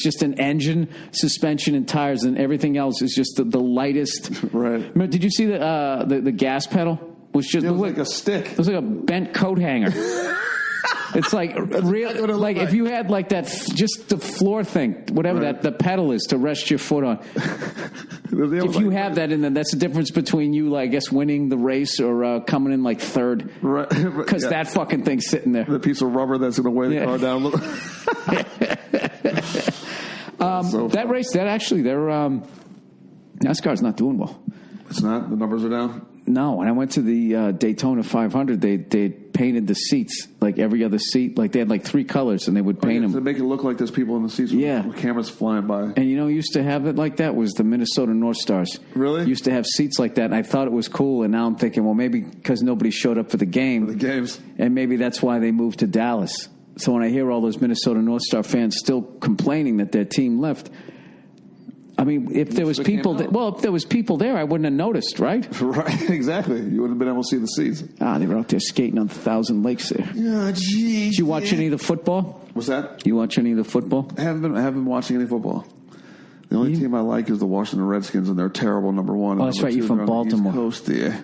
just an engine, suspension, and tires, and everything else is just the lightest. Right. Remember, did you see the gas pedal? Was just it was like a stick. It was like a bent coat hanger. It's like real, like if you had like that, just the floor thing, whatever that the pedal is to rest your foot on. If you have that in there, that's the difference between you, I guess, winning the race or coming in like third. Right. Because that fucking thing's sitting there. The piece of rubber that's going to weigh the car down a little. That race, NASCAR's not doing well. It's not? The numbers are down? No, when I went to the Daytona 500, they painted the seats, like every other seat. Like they had like 3 colors, and they would paint them. To make it look like there's people in the seats with cameras flying by. And you know who used to have it like that was the Minnesota North Stars. Really? Used to have seats like that, and I thought it was cool, and now I'm thinking, well, maybe because nobody showed up for the game. For the games. And maybe that's why they moved to Dallas. So when I hear all those Minnesota North Star fans still complaining that their team left, I mean, if there was people there, I wouldn't have noticed, right? Right, exactly. You wouldn't have been able to see the seats. They were out there skating on 1,000 lakes there. Yeah, geez. Did you watch any of the football? What's that? You watch any of the football? I haven't been watching any football. The only team I like is the Washington Redskins, and they're terrible, number one. Oh, that's right. You're from Baltimore. East Coast, yeah.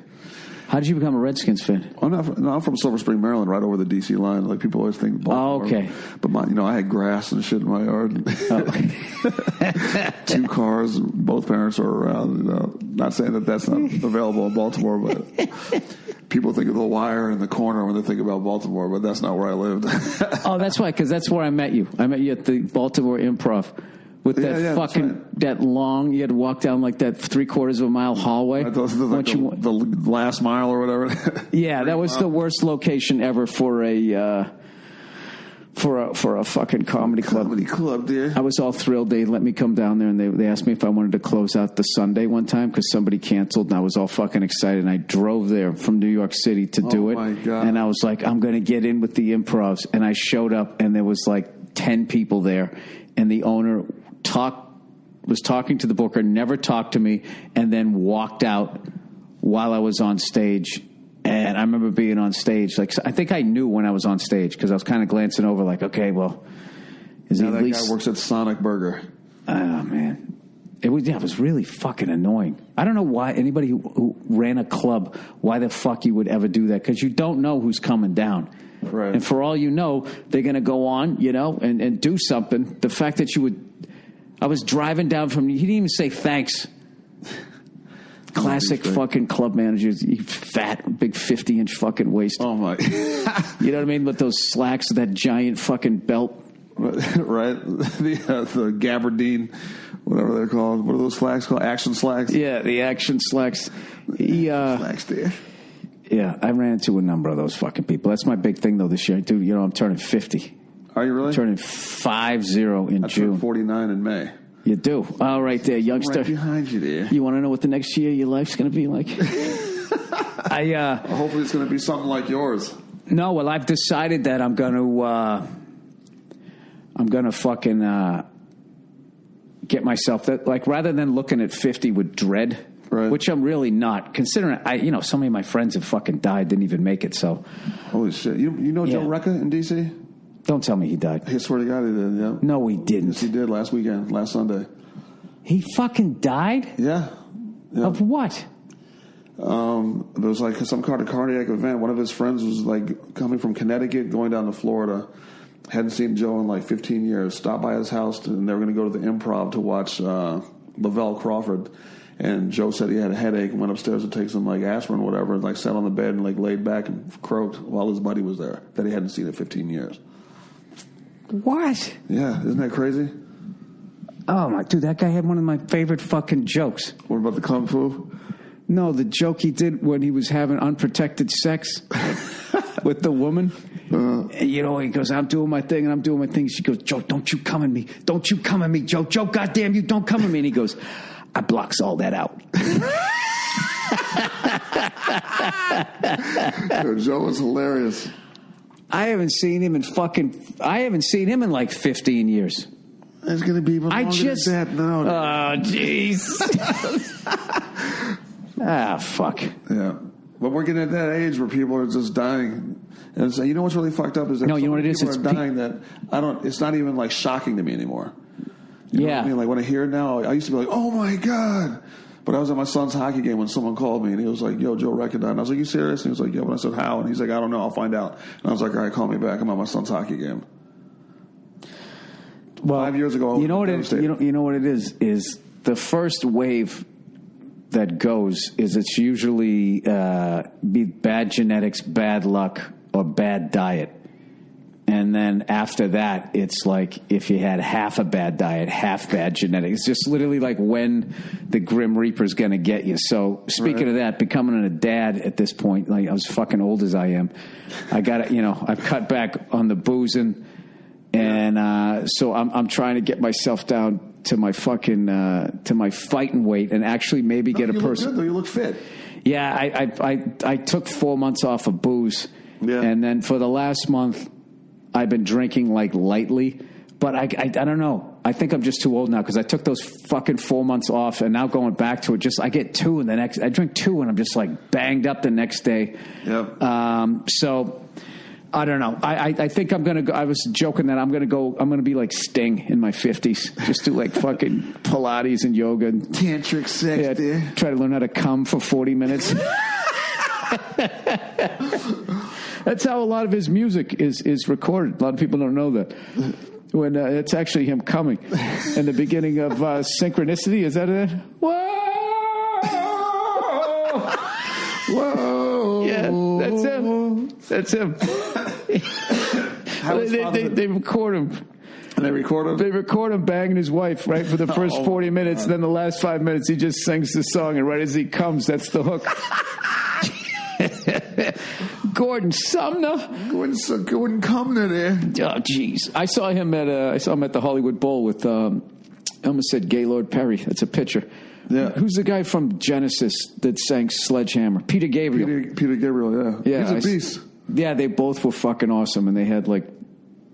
How did you become a Redskins fan? I'm from Silver Spring, Maryland, right over the D.C. line. Like people always think Baltimore. Oh, okay. But I had grass and shit in my yard. Oh. 2 cars. Both parents are around. Not saying that's not available in Baltimore, but people think of the Wire in the corner when they think about Baltimore. But that's not where I lived. Oh, that's why, because that's where I met you. I met you at the Baltimore Improv. With that long, you had to walk down like that 3/4 of a mile hallway. The last mile or whatever. Yeah, that was the worst location ever for a for a fucking comedy club. Comedy club, dear. I was all thrilled. They let me come down there, and they asked me if I wanted to close out the Sunday one time because somebody canceled, and I was all fucking excited. And I drove there from New York City to do it. Oh, my God. And I was like, I'm going to get in with the improvs. And I showed up, and there was like 10 people there, and the owner was talking to the booker, never talked to me, and then walked out while I was on stage. And I remember being on stage. Like, I think I knew when I was on stage because I was kind of glancing over like, okay, well, is he at least... That guy works at Sonic Burger. Oh, man. It was really fucking annoying. I don't know why anybody who ran a club, why the fuck you would ever do that, because you don't know who's coming down. Right. And for all you know, they're going to go on, and do something. The fact that you would... I was driving down from... He didn't even say thanks. Classic fucking club managers. Fat, big 50-inch fucking waist. Oh, my. You know what I mean? With those slacks, that giant fucking belt. Right? The gabardine, whatever they're called. What are those slacks called? Action slacks? Yeah, the action slacks. Slacks, dear. Yeah, I ran into a number of those fucking people. That's my big thing, though, this year. Dude, I'm turning 50. Are you really? I'm turning 50 in June. Turned 49 in May. You do? All right there, youngster. Right behind you there. You want to know what the next year of your life's going to be like? Hopefully it's going to be something like yours. No, well, I've decided that I'm going to fucking get myself that, like, rather than looking at 50 with dread, right, which I'm really not, considering so many of my friends have fucking died, didn't even make it. So, holy shit! You know Joe Rexx in DC? Don't tell me he died. I swear to God he did. Yeah. No, he didn't. Yes, he did last Sunday. He fucking died? Yeah. Of what? There was like some kind of cardiac event. One of his friends was like coming from Connecticut, going down to Florida. Hadn't seen Joe in like 15 years. Stopped by his house, and they were going to go to the Improv to watch Lavelle Crawford. And Joe said he had a headache and went upstairs to take some like aspirin or whatever, and like sat on the bed and like laid back and croaked while his buddy was there that he hadn't seen in 15 years. What? Yeah, isn't that crazy? Oh my dude, that guy had one of my favorite fucking jokes. What about the kung fu? No, the joke he did when he was having unprotected sex with the woman. He goes, I'm doing my thing, and I'm doing my thing. She goes, Joe, don't you come at me. Don't you come at me, Joe. Joe, goddamn you, don't come at me. And he goes, I blocks all that out. Joe was hilarious. I haven't seen him in like 15 years. It's going to be even longer than that. No. Oh, jeez. Fuck. Yeah. But we're getting at that age where people are just dying. And so, you know what's really fucked up is that you know what it is? People are dying that it's not even like shocking to me anymore. You know what I mean? Like when I hear it now, I used to be like, oh my God. But I was at my son's hockey game when someone called me and he was like, yo, Joe Rexx died. And I was like, you serious? And he was like, yeah. But I said, how? And he's like, I don't know. I'll find out. And I was like, all right, call me back. I'm at my son's hockey game. Well, 5 years ago, you know what it is the first wave that goes is it's usually be bad genetics, bad luck, or bad diet. And then after that, it's like if you had half a bad diet, half bad genetics. It's just literally like when the Grim Reaper's going to get you. So speaking of that, becoming a dad at this point, like I was fucking old as I am, I got to, I've cut back on the boozing. And so I'm trying to get myself down to my fucking to my fighting weight and actually maybe get a person. Look good, though. You look fit. Yeah, I took 4 months off of booze, and then for the last month, I've been drinking like lightly. But I don't know. I think I'm just too old now because I took those fucking 4 months off, and now going back to it, I get two, and I drink two, and I'm just like banged up the next day. Yep. So. I don't know. I think I'm going to go. I was joking that I'm going to be like Sting in my 50s. Just do like fucking Pilates and yoga. And, tantric sex, dude. Try to learn how to come for 40 minutes. That's how a lot of his music is recorded. A lot of people don't know that. When it's actually him coming. In the beginning of Synchronicity, is that it? Whoa! Whoa! Yeah, that's him. That's him. They record him. They record him? They record him banging his wife, right, for the first 40 minutes. God. Then the last 5 minutes, he just sings the song. And right as he comes, that's the hook. Gordon Sumner. Gordon Cumner there. Oh, jeez. I saw him at the Hollywood Bowl with, I almost said Gaylord Perry. That's a pitcher. Yeah. Who's the guy from Genesis that sang Sledgehammer? Peter Gabriel. Peter Gabriel, yeah. He's a beast. Yeah, they both were fucking awesome, and they had like,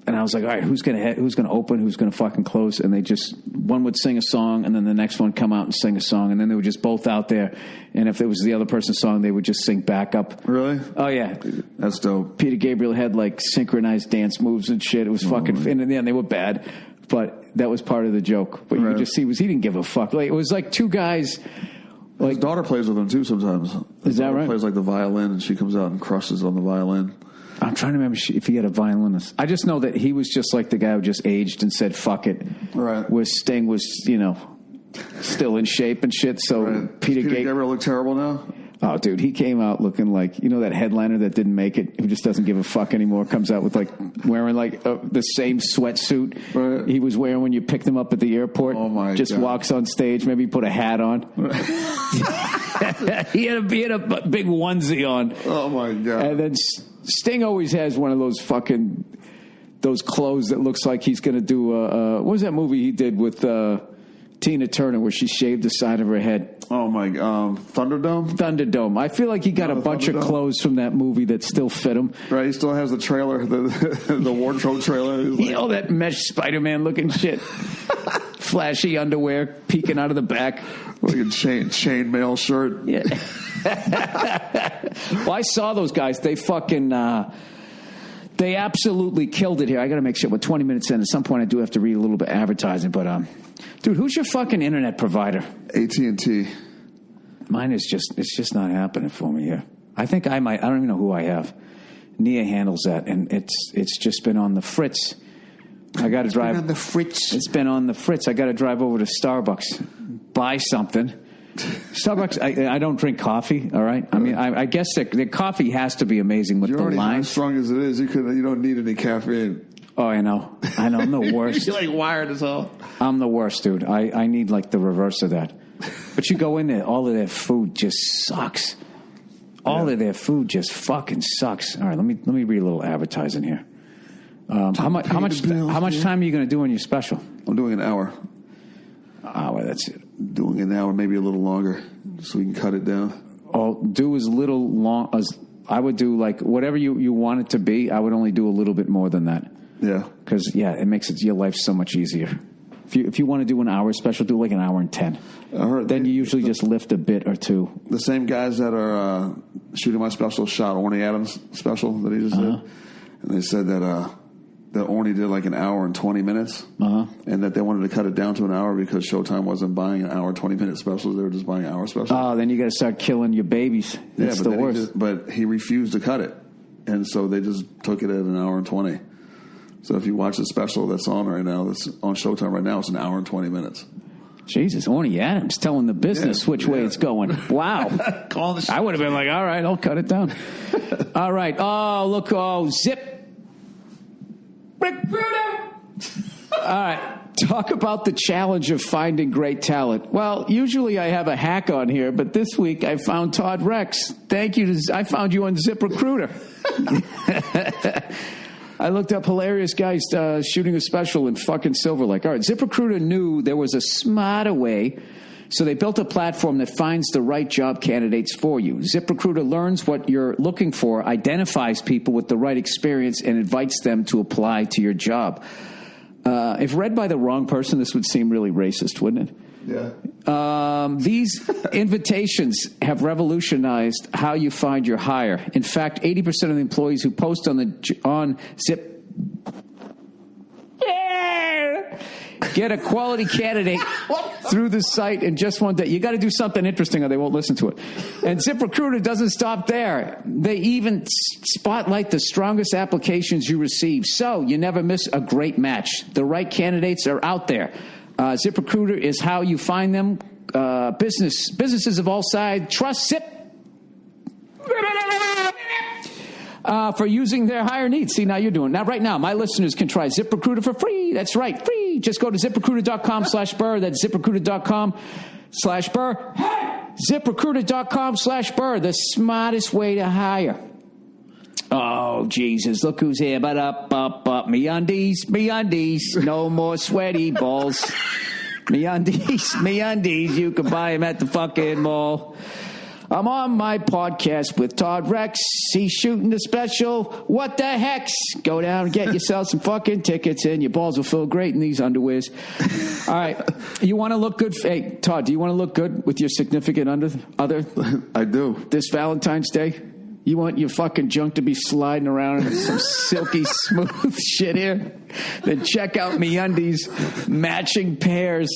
and I was like, all right, who's gonna open, who's gonna fucking close? And they just, one would sing a song, and then the next one come out and sing a song, and then they were just both out there. And if it was the other person's song, they would just sing back up. Really? Oh yeah, that's dope. Peter Gabriel had like synchronized dance moves and shit. It was fucking, and in the end they were bad, but that was part of the joke. But you could just see he didn't give a fuck. Like it was like two guys. Like, his daughter plays with him too sometimes. Is that right? Plays like the violin, and she comes out and crushes on the violin. I'm trying to remember if he had a violinist. I just know that he was just like the guy who just aged and said, fuck it. Right. Where Sting was, still in shape and shit. So right. Peter Gabriel look terrible now? Oh, dude, he came out looking like, that headliner that didn't make it, who just doesn't give a fuck anymore, comes out with wearing the same sweatsuit he was wearing when you picked him up at the airport. Oh, my Just God. Walks on stage, maybe put a hat on. he had a big onesie on. Oh, my God. And then Sting always has one of those those clothes that looks like he's going to do what was that movie he did with Tina Turner where she shaved the side of her head? Oh my God, Thunderdome. I feel like he got a bunch of clothes from that movie that still fit him. Right, he still has the trailer, the wardrobe trailer. That mesh Spider-Man looking shit. Flashy underwear peeking out of the back. Like a chainmail shirt. Yeah. Well, I saw those guys. They fucking... they absolutely killed it here. I got to make sure we're 20 minutes in. At some point, I do have to read a little bit of advertising. But, dude, who's your fucking internet provider? AT&T. Mine is it's just not happening for me here. I think I don't even know who I have. Nia handles that, and it's just been on the fritz. I got to drive. Been on the fritz. It's been on the fritz. I got to drive over to Starbucks, buy something. Starbucks, I don't drink coffee, all right? I mean, I guess the coffee has to be amazing with the You're already lines. as strong as it is. You don't need any caffeine. Oh, I know. I'm the worst. You're like wired as hell. I'm the worst, dude. I need like the reverse of that. But you go in there, all of their food just sucks. All of their food just fucking sucks. All right, let me read a little advertising here. How much time are you going to do on your special? I'm doing an hour. Well, that's it. Doing an hour, maybe a little longer, so we can cut it down. I'll do as little long as I would do, like whatever you want it to be. I would only do a little bit more than that. Yeah, because it makes your life so much easier. If you want to do an hour special, do like an hour and 10. Then you usually just lift a bit or two. The same guys that are shooting my special shot Orny Adams' special that he just did, and they said that Orny did like an hour and 20 minutes, and that they wanted to cut it down to an hour because Showtime wasn't buying an hour and 20-minute specials; they were just buying hour specials. Oh, then you got to start killing your babies. That's the worst. But he refused to cut it, and so they just took it at an hour and 20. So if you watch the special that's on right now, that's on Showtime right now, it's an hour and 20 minutes. Jesus, Orny Adams telling the business which way it's going. Wow. I would have been like, all right, I'll cut it down. All right. Oh, look. Oh, zip. All right. Talk about the challenge of finding great talent. Well, usually I have a hack on here, but this week I found Todd Rexx. Thank you. I found you on ZipRecruiter. I looked up hilarious guys shooting a special in fucking Silver Lake. All right, ZipRecruiter knew there was a smarter way, so they built a platform that finds the right job candidates for you. ZipRecruiter learns what you're looking for, identifies people with the right experience, and invites them to apply to your job. If read by the wrong person, this would seem really racist, wouldn't it? Yeah. These invitations have revolutionized how you find your hire. In fact, 80% of the employees who post on Zip get a quality candidate through the site in just one day. You got to do something interesting or they won't listen to it. And ZipRecruiter doesn't stop there. They even spotlight the strongest applications you receive, so you never miss a great match. The right candidates are out there. ZipRecruiter is how you find them. Businesses of all sides trust Zip for using their hire needs. See, now you're doing it. Now, right now, my listeners can try ZipRecruiter for free. That's right, free. Just go to ZipRecruiter.com/Burr. That's ZipRecruiter.com/Burr. ZipRecruiter.com/Burr, the smartest way to hire. Oh, Jesus, look who's here. But up. Me undies. No more sweaty balls. Me undies. You can buy them at the fucking mall. I'm on my podcast with Todd Rexx. He's shooting the special. What the heck? Go down and get yourself some fucking tickets and your balls will feel great in these underwears. All right. You want to look good? Hey, Todd, do you want to look good with your significant other? I do. This Valentine's Day? You want your fucking junk to be sliding around in some silky smooth shit here? Then check out MeUndies matching pairs.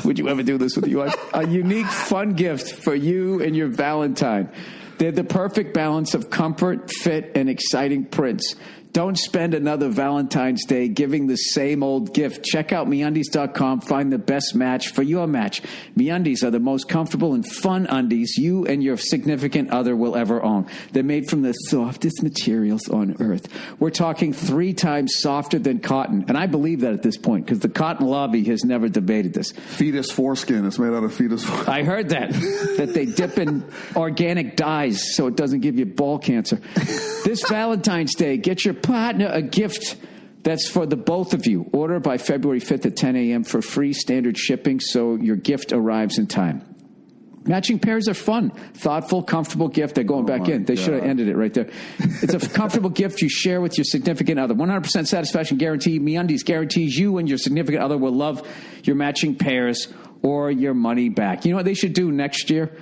Would you ever do this with your wife? A unique fun gift for you and your Valentine. They're the perfect balance of comfort, fit, and exciting prints. Don't spend another Valentine's Day giving the same old gift. Check out MeUndies.com. Find the best match for your match. MeUndies are the most comfortable and fun undies you and your significant other will ever own. They're made from the softest materials on earth. We're talking 3 times softer than cotton. And I believe that at this point because the cotton lobby has never debated this. Fetus foreskin. It's made out of fetus foreskin. I heard that they dip in organic dyes so it doesn't give you ball cancer. This Valentine's Day, get your partner a gift that's for the both of you. Order by February 5th at 10 a.m. for free standard shipping so your gift arrives in time. Matching pairs are fun, thoughtful, comfortable gift. They're going back in. They should have ended it right there. It's a comfortable gift you share with your significant other. 100% satisfaction guarantee. MeUndies guarantees you and your significant other will love your matching pairs or your money back. You know what they should do next year?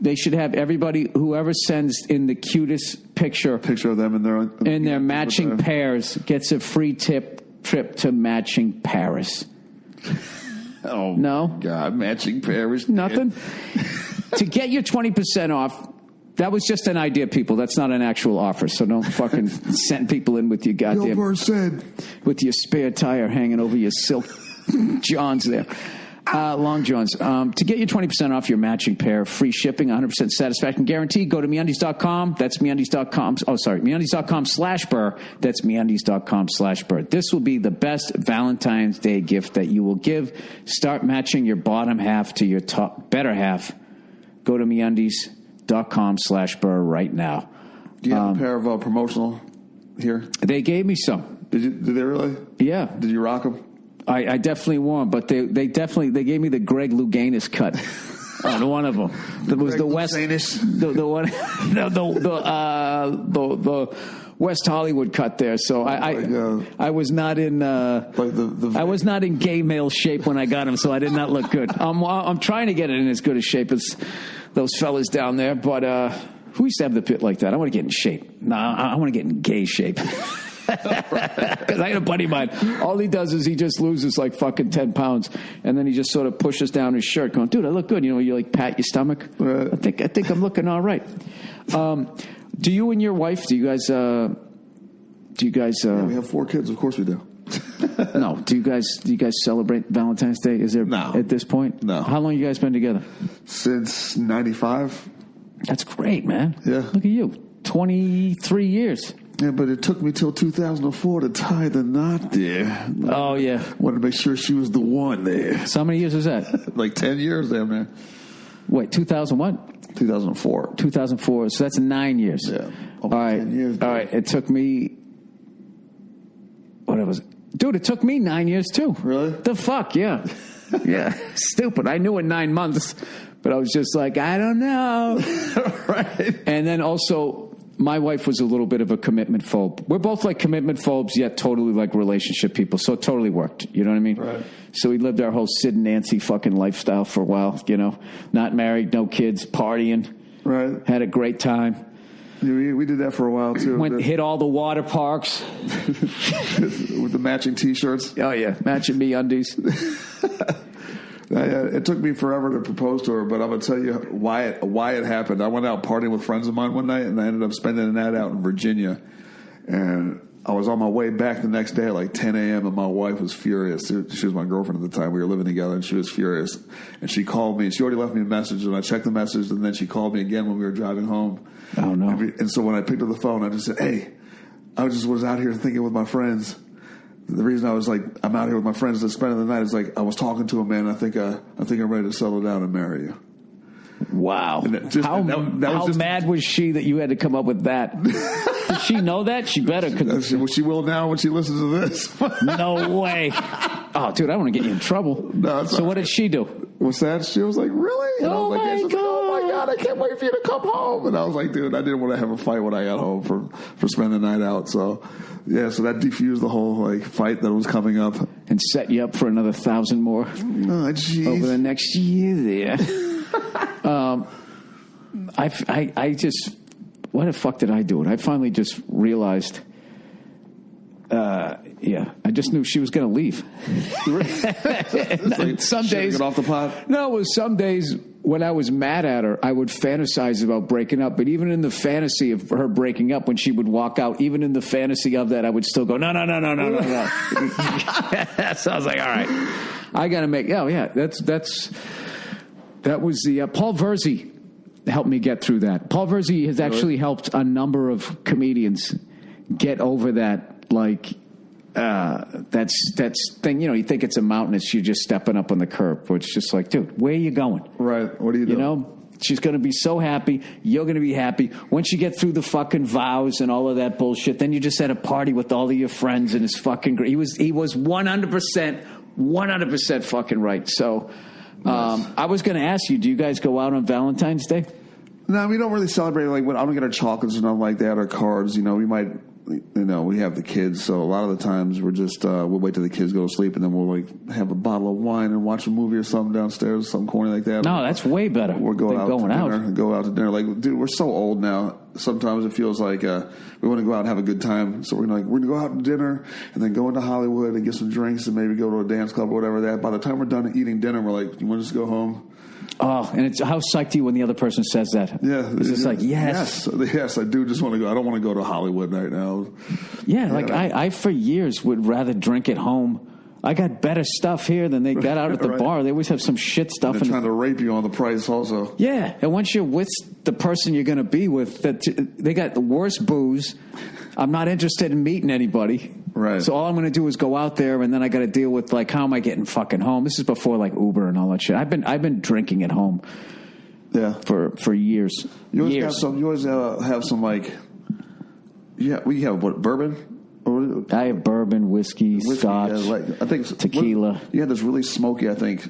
They should have everybody, whoever sends in the cutest picture of them in their matching pairs gets a free trip to matching Paris. Oh, no? God, matching Paris. Nothing? To get your 20% off, that was just an idea, people. That's not an actual offer, so don't fucking send people in with your goddamn... Burr said. With your spare tire hanging over your silk johns there. Long johns. To get your 20% off your matching pair, free shipping, 100% satisfaction guarantee, go to MeUndies.com. That's MeUndies.com. Oh, sorry. MeUndies.com/Burr. That's MeUndies.com/Burr. This will be the best Valentine's Day gift that you will give. Start matching your bottom half to your better half. Go to MeUndies.com/Burr right now. Do you have a pair of promotional here? They gave me some. Did they really? Yeah. Did you rock them? I definitely wore them, but they gave me the Greg Louganis cut on one of them. That was the West the West Hollywood cut there. So I was not in I was not in gay male shape when I got them, so I did not look good. I'm trying to get it in as good a shape as those fellas down there, but who used to have the pit like that? I want to get in shape. No, I want to get in gay shape. Because I had a buddy of mine, all he does is he just loses like fucking 10 pounds, and then he just sort of pushes down his shirt going, dude, I look good. You know, you like pat your stomach. Right. I think I'm looking all right. Do you and your wife, do you guys yeah, we have 4 kids. Of course we do. No. Do you guys celebrate Valentine's Day? Is there no. At this point? No. How long you guys been together? Since 95. That's great, man. Yeah. Look at you. 23 years. Yeah, but it took me till 2004 to tie the knot there. Oh, yeah. Wanted to make sure she was the one there. So how many years was that? Like 10 years there, man. Wait, 2000 what? 2004. 2004. So that's 9 years. Yeah. All right. 10 years. All right. It took me... What was it? Dude, it took me 9 years, too. Really? The fuck, yeah. Yeah. Stupid. I knew in 9 months, but I was just like, I don't know. Right. And then also... My wife was a little bit of a commitment phobe. We're both like commitment phobes, yet totally like relationship people. So it totally worked. You know what I mean? Right. So we lived our whole Sid and Nancy fucking lifestyle for a while, you know. Not married, no kids, partying. Right. Had a great time. Yeah, we did that for a while, too. Hit all the water parks. With the matching T-shirts. Oh, yeah. Matching MeUndies. It took me forever to propose to her, but I'm going to tell you why it happened. I went out partying with friends of mine one night, and I ended up spending the night out in Virginia. And I was on my way back the next day at like 10 a.m., and my wife was furious. She was my girlfriend at the time. We were living together, and she was furious. And she called me, and she already left me a message, and I checked the message, and then she called me again when we were driving home. Oh, no. And so when I picked up the phone, I just said, hey, I just was out here thinking with my friends. The reason I was like, I'm out here with my friends just spending the night is like, I was talking to a man. I think I'm ready to settle down and marry you. Wow. How mad was she that you had to come up with that? Does she know that? She better. She will now when she listens to this. No way. Oh, dude, I want to get you in trouble. No, so what did she do? What's that? She was like, really? And Oh, I was like, my God. oh, my God, I can't wait for you to come home. And I was like, dude, I didn't want to have a fight when I got home for spending the night out. So, yeah, so that defused the whole, like, fight that was coming up. And set you up for another 1,000 more. Oh, jeez. Over the next year there. I just, why the fuck did I do it? I finally just realized, I just knew she was going to leave. Like, some days, get off the pot. No, it was some days when I was mad at her, I would fantasize about breaking up. But even in the fantasy of her breaking up, when she would walk out, even in the fantasy of that, I would still go, no. So I was like, all right, I got to make. Oh yeah, that was the Paul Verzi helped me get through that. Paul Verzi has actually helped a number of comedians get over that, like, that's thing, you think it's a mountain, it's you just stepping up on the curb, where it's just like, dude, where are you going? Right. What are you doing? She's going to be so happy. You're going to be happy. Once you get through the fucking vows and all of that bullshit, then you just at a party with all of your friends and it's fucking great. He was 100% fucking right. So, I was going to ask you, do you guys go out on Valentine's Day? No, we don't really celebrate. Like, I don't get our chocolates or nothing like that, or cards. We might, we have the kids, so a lot of the times we're just we'll wait till the kids go to sleep, and then we'll like have a bottle of wine and watch a movie or something downstairs, something corny like that. No, that's way better. We're going out to dinner. Like, dude, we're so old now. Sometimes it feels like we want to go out and have a good time, so we're gonna go out to dinner and then go into Hollywood and get some drinks and maybe go to a dance club or whatever. That by the time we're done eating dinner, we're like, you want to just go home? Oh, and it's how psyched are you when the other person says that? Yeah. It's just like, yes. Yes, I do just want to go. I don't want to go to Hollywood right now. Yeah, like I for years would rather drink at home. I got better stuff here than they got out at the bar. They always have some shit stuff. They're trying to rape you on the price also. Yeah, and once you're with the person you're going to be with, they got the worst booze. I'm not interested in meeting anybody. Right. So all I'm going to do is go out there, and then I got to deal with, like, how am I getting fucking home? This is before, like, Uber and all that shit. I've been drinking at home. Yeah. For years. You always have some like. Yeah, we have what, bourbon. I have bourbon, whiskey, scotch, I think tequila. You had this really smoky, I think,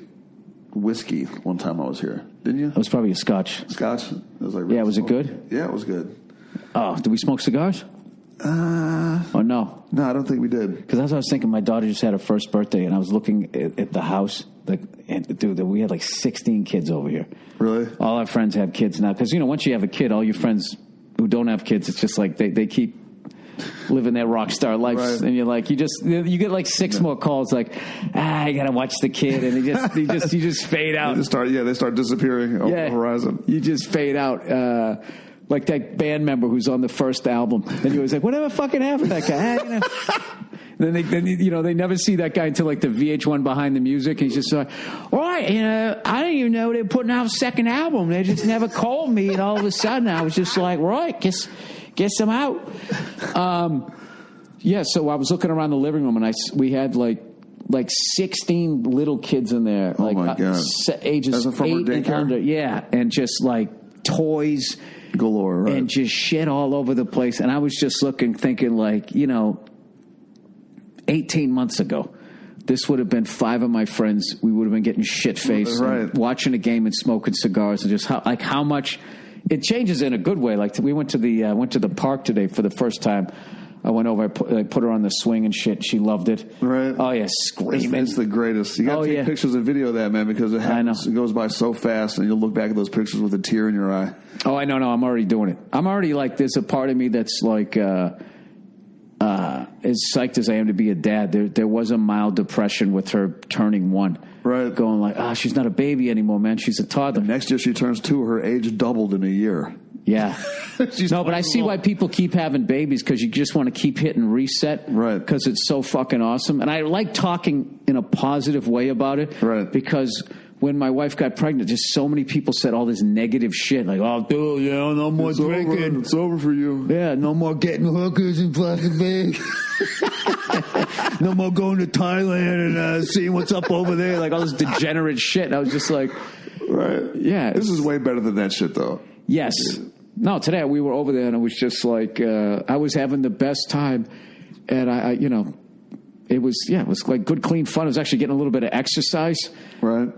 whiskey one time I was here, didn't you? It was probably a scotch. Scotch? It was like really was smoky. It good? Yeah, it was good. Oh, did we smoke cigars? Or no? No, I don't think we did. Because that's what I was thinking. My daughter just had her first birthday, and I was looking at the house. Dude, we had like 16 kids over here. Really? All our friends have kids now. Because, once you have a kid, all your friends who don't have kids, it's just like they keep living their rock star lives, right. And you're like, you get like six more calls, like, I gotta watch the kid, and you just fade out. They start disappearing over the horizon. You just fade out. Like that band member who's on the first album, and you always like, whatever fucking happened to that guy? Then they never see that guy until like the VH1 Behind the Music. And he's just like, all right, I didn't even know they were putting out a second album. They just never called me, and all of a sudden I was just like, right, guess I'm out. So I was looking around the living room, and we had like 16 little kids in there, oh my God. Ages 8 and under, and just like toys galore, right. And just shit all over the place. And I was just thinking like, 18 months ago, this would have been 5 of my friends. We would have been getting shit-faced, right. Watching a game and smoking cigars, and just how much it changes in a good way. Like we went to the park today for the first time. I went over, I put her on the swing and shit. She loved it. Right. Oh, yeah, screaming. It's the greatest. You got to take pictures and video of that, man, because it goes by so fast, and you'll look back at those pictures with a tear in your eye. Oh, I know. No, I'm already doing it. I'm already like, there's a part of me that's like, as psyched as I am to be a dad, there was a mild depression with her turning 1. Right. Going like, she's not a baby anymore, man. She's a toddler. Next year she turns 2. Her age doubled in a year. Yeah. No, but I see why people keep having babies, because you just want to keep hitting reset. Right. Because it's so fucking awesome. And I like talking in a positive way about it. Right. Because when my wife got pregnant, just so many people said all this negative shit. Like, oh, dude, no more drinking. It's over for you. Yeah, no more getting hookers and fucking big. No more going to Thailand and seeing what's up over there. Like all this degenerate shit. I was just like, right. Yeah. This is way better than that shit, though. Yes. No, today we were over there, and it was just like I was having the best time, and I it was like good, clean fun. I was actually getting a little bit of exercise. Right.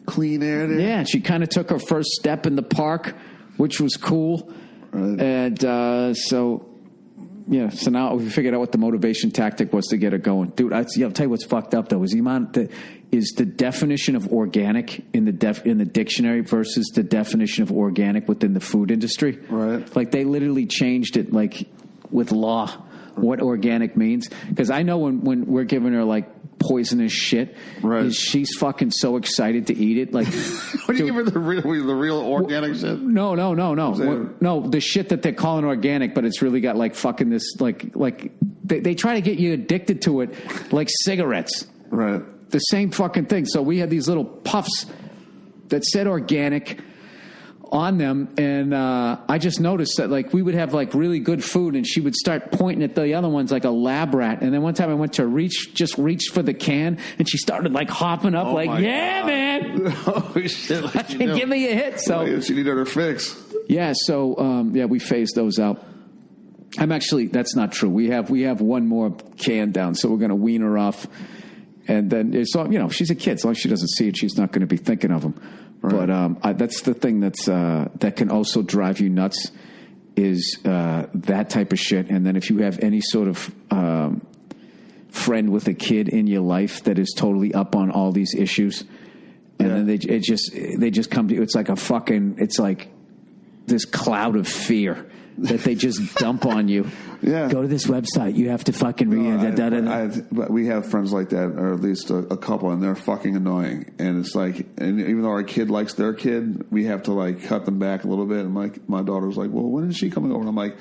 Clean air there. Yeah, and she kind of took her first step in the park, which was cool. Right. And so now we figured out what the motivation tactic was to get her going. Dude, I'll tell you what's fucked up, though, is the definition of organic in the dictionary versus the definition of organic within the food industry. Right. Like, they literally changed it, like, with law, what organic means. Because I know when we're giving her, like, poisonous shit, right, is she's fucking so excited to eat it. Like, what do you give her the real organic shit? No. No, the shit that they're calling organic, but it's really got like fucking this like they try to get you addicted to it like cigarettes. Right. The same fucking thing. So we had these little puffs that said organic on them, and I just noticed that like we would have like really good food, and she would start pointing at the other ones like a lab rat. And then one time I went to reach for the can, and she started like hopping up, like, "Yeah, God, man, oh shit, like give me a hit." So she needed her fix. Yeah, so we phased those out. That's not true. We have one more can down, so we're going to wean her off, and then she's a kid. As long as she doesn't see it, she's not going to be thinking of them. Right. But that's the thing that can also drive you nuts is that type of shit. And then if you have any sort of friend with a kid in your life that is totally up on all these issues, and then they just come to you. It's like this cloud of fear that they just dump on you. Yeah. Go to this website. You have to fucking read it. But we have friends like that, or at least a couple, and they're fucking annoying. And it's like, and even though our kid likes their kid, we have to like cut them back a little bit. And my daughter's like, well, when is she coming over? And I'm like,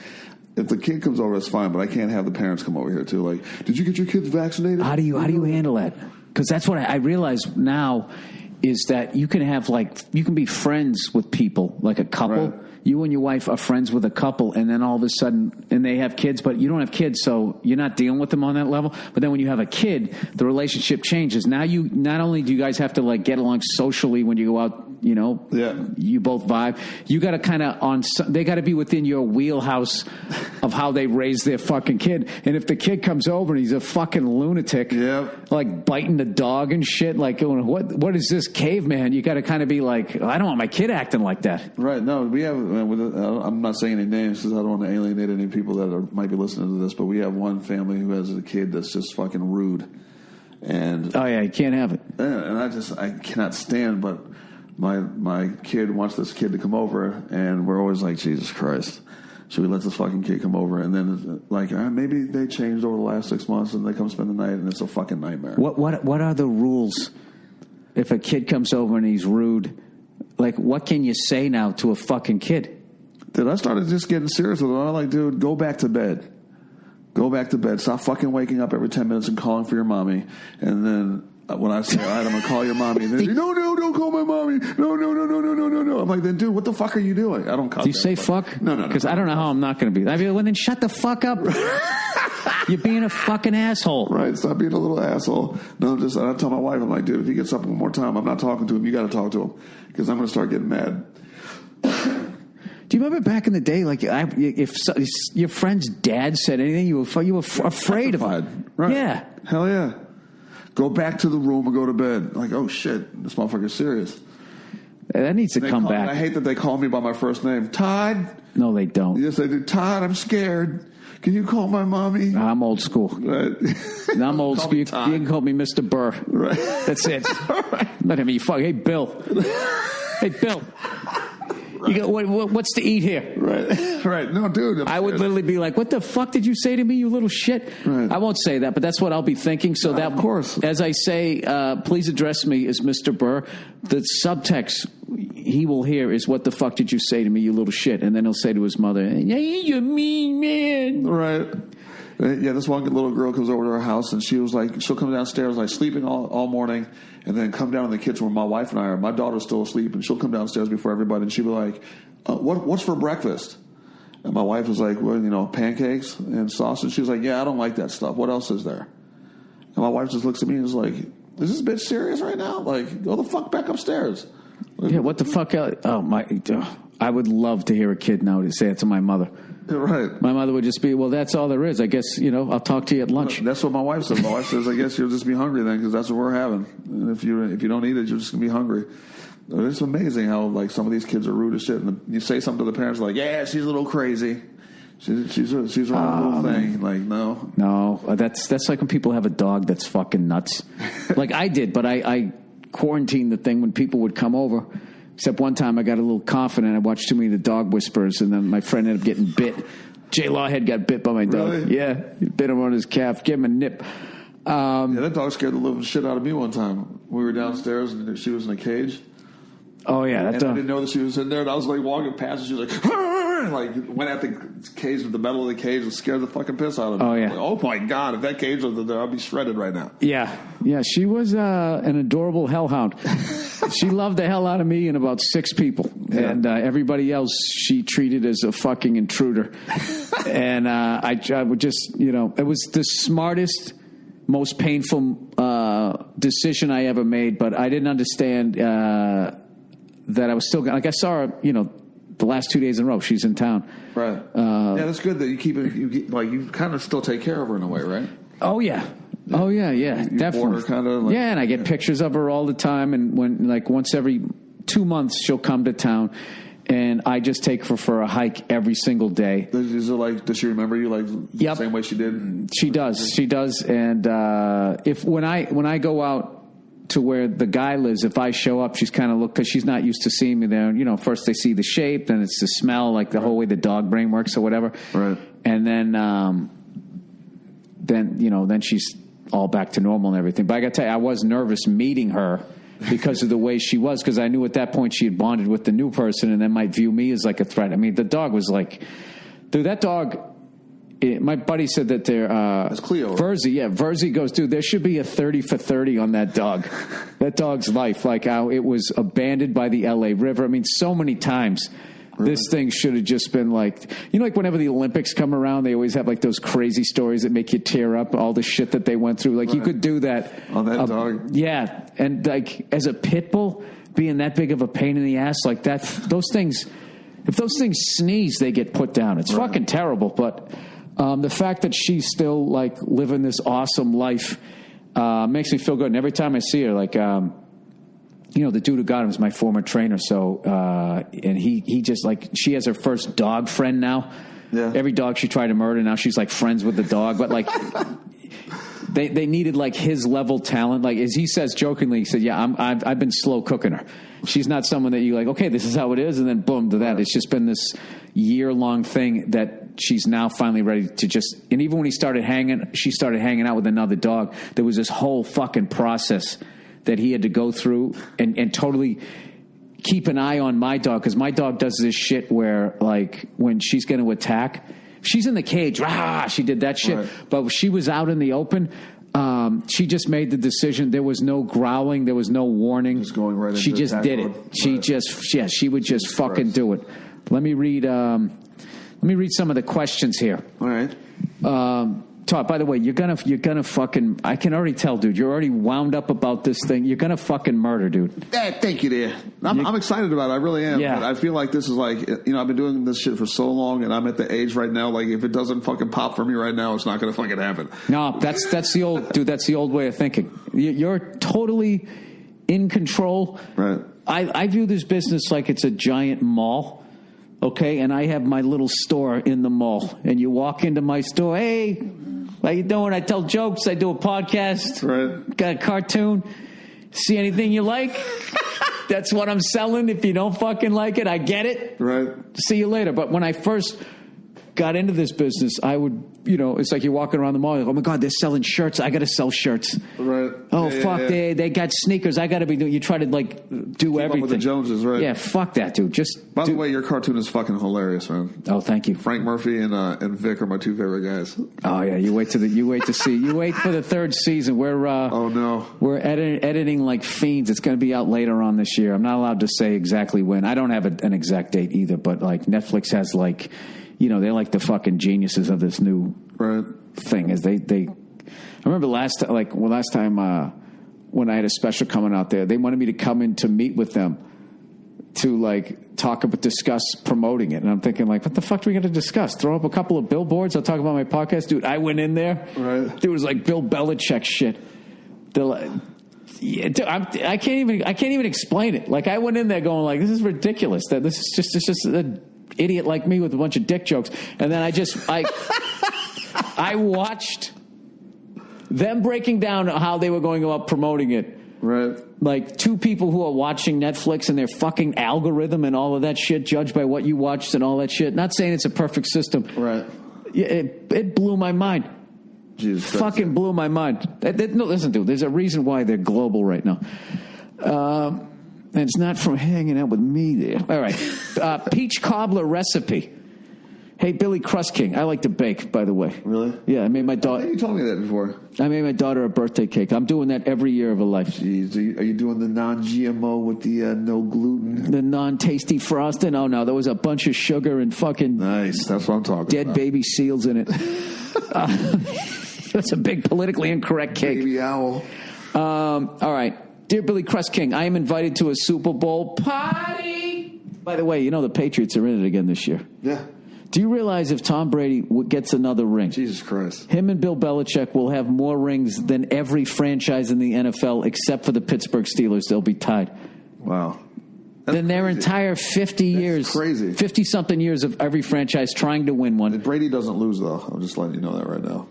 if the kid comes over, that's fine, but I can't have the parents come over here too. Like, did you get your kids vaccinated? How do you handle that? Because that's what I realize now is that you can be friends with people, like a couple. Right. You and your wife are friends with a couple, and then all of a sudden, and they have kids, but you don't have kids, so you're not dealing with them on that level. But then when you have a kid, the relationship changes. Now not only do you guys have to like get along socially when you go out, you both vibe. You got to kind of they got to be within your wheelhouse of how they raise their fucking kid. And if the kid comes over and he's a fucking lunatic, like biting the dog and shit, like going, what is this caveman? You got to kind of be like, I don't want my kid acting like that. Right. No, we have. I'm not saying any names because I don't want to alienate any people that might be listening to this, but we have one family who has a kid that's just fucking rude. And oh yeah, you can't have it. And I cannot stand. But my kid wants this kid to come over, and we're always like, Jesus Christ, should we let this fucking kid come over? And then like maybe they changed over the last 6 months, and they come spend the night, and it's a fucking nightmare. What are the rules if a kid comes over and he's rude? Like, what can you say now to a fucking kid? Dude, I started just getting serious with it. I'm like, dude, go back to bed. Go back to bed. Stop fucking waking up every 10 minutes and calling for your mommy. And then when I say, all right, I'm going to call your mommy. And then, no, don't call my mommy. No. I'm like, then, dude, what the fuck are you doing? I don't call Do you say fuck? No. Because I don't know how I'm not going to be. I mean, well, then shut the fuck up. You're being a fucking asshole. Right, stop being a little asshole. No, I tell my wife, I'm like, dude, if he gets up one more time, I'm not talking to him. You got to talk to him because I'm going to start getting mad. Do you remember back in the day, like if your friend's dad said anything, you were afraid of him? Right. Yeah. Hell yeah. Go back to the room and go to bed. Like, oh shit, this motherfucker's serious. That needs to come back. I hate that they call me by my first name. Todd? No, they don't. Yes, they do. Todd, I'm scared. Can you call my mommy? I'm old school. Right. I'm old school. You can call me Mr. Burr. Right. That's it. Right. Let him eat. Hey, Bill. Hey, Bill. You got what's to eat here? Right. No, dude. I would literally be like, "What the fuck did you say to me, you little shit?" Right. I won't say that, but that's what I'll be thinking. So that, of course, as I say, please address me as Mr. Burr. The subtext he will hear is, "What the fuck did you say to me, you little shit?" And then he'll say to his mother, "Hey, you mean man." Right. Yeah, this one little girl comes over to our house, and she was like, she'll come downstairs, like sleeping all morning, and then come down in the kitchen where my wife and I are. My daughter's still asleep, and she'll come downstairs before everybody, and she'll be like, what's for breakfast? And my wife was like, well, pancakes and sausage. She was like, yeah, I don't like that stuff. What else is there? And my wife just looks at me and is like, is this bitch serious right now? Like, go the fuck back upstairs. Yeah, what the fuck? I would love to hear a kid now to say it to my mother. Right. My mother would just be, well, that's all there is. I guess, I'll talk to you at lunch. That's what my wife said. My wife says, I guess you'll just be hungry then because that's what we're having. And if you don't eat it, you're just going to be hungry. It's amazing how, like, some of these kids are rude as shit. And you say something to the parents like, yeah, she's a little crazy. She's her own little thing. Like, no. No, that's like when people have a dog that's fucking nuts. Like I did, but I quarantined the thing when people would come over. Except one time I got a little confident. I watched too many of the Dog Whisperers, and then my friend ended up getting bit. Jay Lawhead got bit by my dog. Really? Yeah, he bit him on his calf, gave him a nip. That dog scared the living shit out of me one time. We were downstairs, and she was in a cage. Oh, yeah. And I didn't know that she was in there, and I was, like, walking past, and she was like, and, like, went at the cage with the metal of the cage and scared the fucking piss out of me. Oh, yeah. Like, oh, my God, if that cage was in there, I'd be shredded right now. Yeah. Yeah, she was an adorable hellhound. She loved the hell out of me and about 6 people. Yeah. And everybody else she treated as a fucking intruder. And I would just, it was the smartest, most painful decision I ever made, but I didn't understand that I was still, like, I saw her, the last 2 days in a row. She's in town. Right. Yeah, that's good that you keep it, you kind of still take care of her in a way, right? Oh, yeah. Oh, yeah, definitely. Kind of yeah, and I get pictures of her all the time, and when, like, once every 2 months, she'll come to town, and I just take her for a hike every single day. Is it like, does she remember you, like, the same way she did? She does, and when I go out to where the guy lives, if I show up, she's kind of because she's not used to seeing me there. First they see the shape, then it's the smell, like the whole way the dog brain works or whatever. Right. And then she's all back to normal and everything. But I got to tell you, I was nervous meeting her because of the way she was, because I knew at that point she had bonded with the new person and then might view me as like a threat. I mean, the dog was like, dude, that dog. My buddy said that that's Cleo. Verzi goes, dude, there should be a 30 for 30 on that dog. That dog's life, like how it was abandoned by the LA River. I mean, so many times this thing should have just been like, like whenever the Olympics come around, they always have like those crazy stories that make you tear up, all the shit that they went through. Like you could do that on that dog. Yeah. And like as a pit bull being that big of a pain in the ass like that, those things, if those things sneeze, they get put down. It's fucking terrible. But the fact that she's still like living this awesome life makes me feel good. And every time I see her, like, the dude who got him is my former trainer. So, and he just like, she has her first dog friend now. Yeah. Every dog she tried to murder, now she's like friends with the dog. But like, they needed like his level talent. Like as he says jokingly, he said, yeah, I've been slow cooking her. She's not someone that you like, okay, this is how it is. And then boom to that. Right. It's just been this year-long thing that she's now finally ready to just, and even when she started hanging out with another dog, there was this whole fucking process that he had to go through and totally keep an eye on my dog. Cause my dog does this shit where like when she's going to attack, she's in the cage, she did that shit. Right. But she was out in the open. She just made the decision. There was no growling. There was no warning. Just going right into she just did it. Right. She would just fucking do it. Let me read some of the questions here. All right. Todd, by the way, you're gonna fucking, I can already tell, dude, you're already wound up about this thing. You're gonna fucking murder, dude. Thank you, dear. I'm excited about it. I really am. Yeah. But I feel like this is like, I've been doing this shit for so long, and I'm at the age right now, like, if it doesn't fucking pop for me right now, it's not gonna fucking happen. No, that's the old, dude, that's the old way of thinking. You're totally in control. Right. I view this business like it's a giant mall. Okay, and I have my little store in the mall, and you walk into my store, hey, how you doing? I tell jokes, I do a podcast, right? Got a cartoon. See anything you like? That's what I'm selling. If you don't fucking like it, I get it. Right. See you later. But when I first got into this business, I would, it's like you're walking around the mall. Like, oh my God, they're selling shirts. I got to sell shirts. Right. Oh, yeah, fuck. Yeah. They got sneakers. I got to be doing, you try to like do Keep everything. Up with the Joneses, right? Yeah. Fuck that, dude. By the way, your cartoon is fucking hilarious, man. Oh, thank you. Frank Murphy and Vic are my two favorite guys. Oh yeah. You wait for the third season. Oh no. We're editing like fiends. It's going to be out later on this year. I'm not allowed to say exactly when. I don't have an exact date either, but like Netflix has like, they're like the fucking geniuses of this new thing. Is they I remember last time when I had a special coming out there, they wanted me to come in to meet with them, to like discuss promoting it. And I'm thinking like, what the fuck do we got to discuss? Throw up a couple of billboards. I'll talk about my podcast. Dude, I went in there. Right. Dude, it was like Bill Belichick shit. They're like, yeah, dude, I can't even explain it. Like I went in there going like, this is ridiculous. That this is just an idiot like me with a bunch of dick jokes. And then I watched them breaking down how they were going about promoting it. Right. Like two people who are watching Netflix and their fucking algorithm and all of that shit, judged by what you watched and all that shit. Not saying it's a perfect system. Right. It blew my mind. Jesus Christ. Fucking blew my mind. No, listen, dude, there's a reason why they're global right now. And it's not from hanging out with me there. All right. Peach cobbler recipe. Hey, Billy Crust King. I like to bake, by the way. Really? Yeah, I made my daughter. You told me that before. I made my daughter a birthday cake. I'm doing that every year of her life. Jeez, are you doing the non-GMO with the no gluten? The non-tasty frosting? Oh, no. There was a bunch of sugar and fucking... Nice. That's what I'm talking about. Dead baby seals in it. It's a big politically incorrect cake. Baby owl. All right. Dear Billy Crust King, I am invited to a Super Bowl party. By the way, you know the Patriots are in it again this year. Yeah. Do you realize if Tom Brady gets another ring, Jesus Christ, him and Bill Belichick will have more rings than every franchise in the NFL except for the Pittsburgh Steelers? They'll be tied. Wow. Then their entire 50 years, crazy. 50-something years of every franchise trying to win one. Brady doesn't lose, though. I'm just letting you know that right now.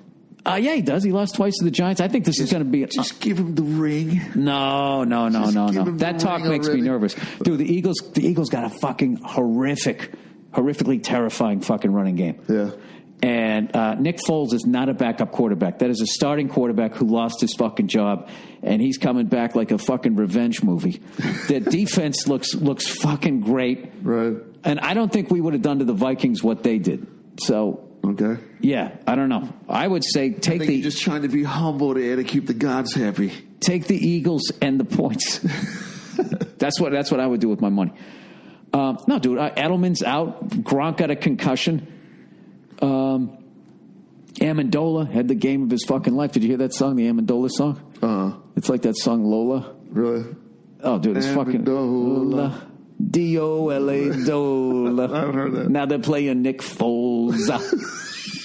Yeah, he does. He lost twice to the Giants. I think this is going to be... Just give him the ring. No. That talk makes me nervous. Dude, the Eagles got a fucking horrifically terrifying fucking running game. Yeah. And Nick Foles is not a backup quarterback. That is a starting quarterback who lost his fucking job, and he's coming back like a fucking revenge movie. The defense looks fucking great. Right. And I don't think we would have done to the Vikings what they did. So... Okay. Yeah, I don't know. I would say you're just trying to be humble there to keep the gods happy. Take the Eagles and the points. That's what I would do with my money. No, dude, Edelman's out. Gronk got a concussion. Amendola had the game of his fucking life. Did you hear that song, the Amendola song? Uh-huh. It's like that song Lola. Really? Oh, dude, it's fucking Amendola. D-O-L-A Dola. I haven't heard that. Now they're playing Nick Foles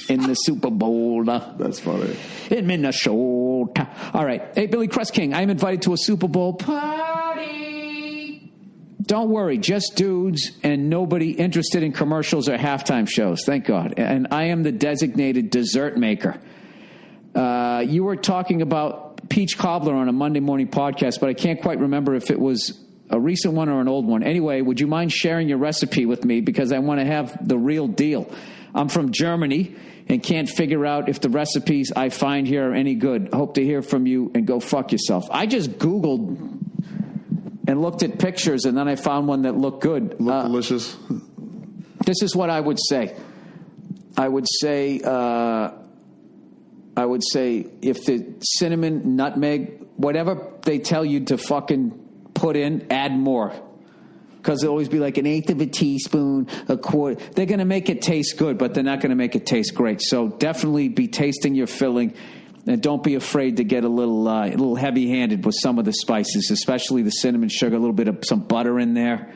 in the Super Bowl. That's funny. In Minnesota. All right. Hey, Billy Crust King, I am invited to a Super Bowl party. Don't worry, just dudes and nobody interested in commercials or halftime shows. Thank God. And I am the designated dessert maker. You were talking about peach cobbler on a Monday morning podcast, but I can't quite remember if it was a recent one or an old one. Anyway, would you mind sharing your recipe with me? Because I want to have the real deal. I'm from Germany and can't figure out if the recipes I find here are any good. Hope to hear from you and go fuck yourself. I just Googled and looked at pictures, and then I found one that looked good. Looked delicious. This is what I would say. I would say if the cinnamon, nutmeg, whatever they tell you to fucking put in, add more. Because it'll always be like an eighth of a teaspoon, a quarter. They're going to make it taste good, but they're not going to make it taste great. So definitely be tasting your filling, and don't be afraid to get a little heavy-handed with some of the spices, especially the cinnamon sugar, a little bit of some butter in there.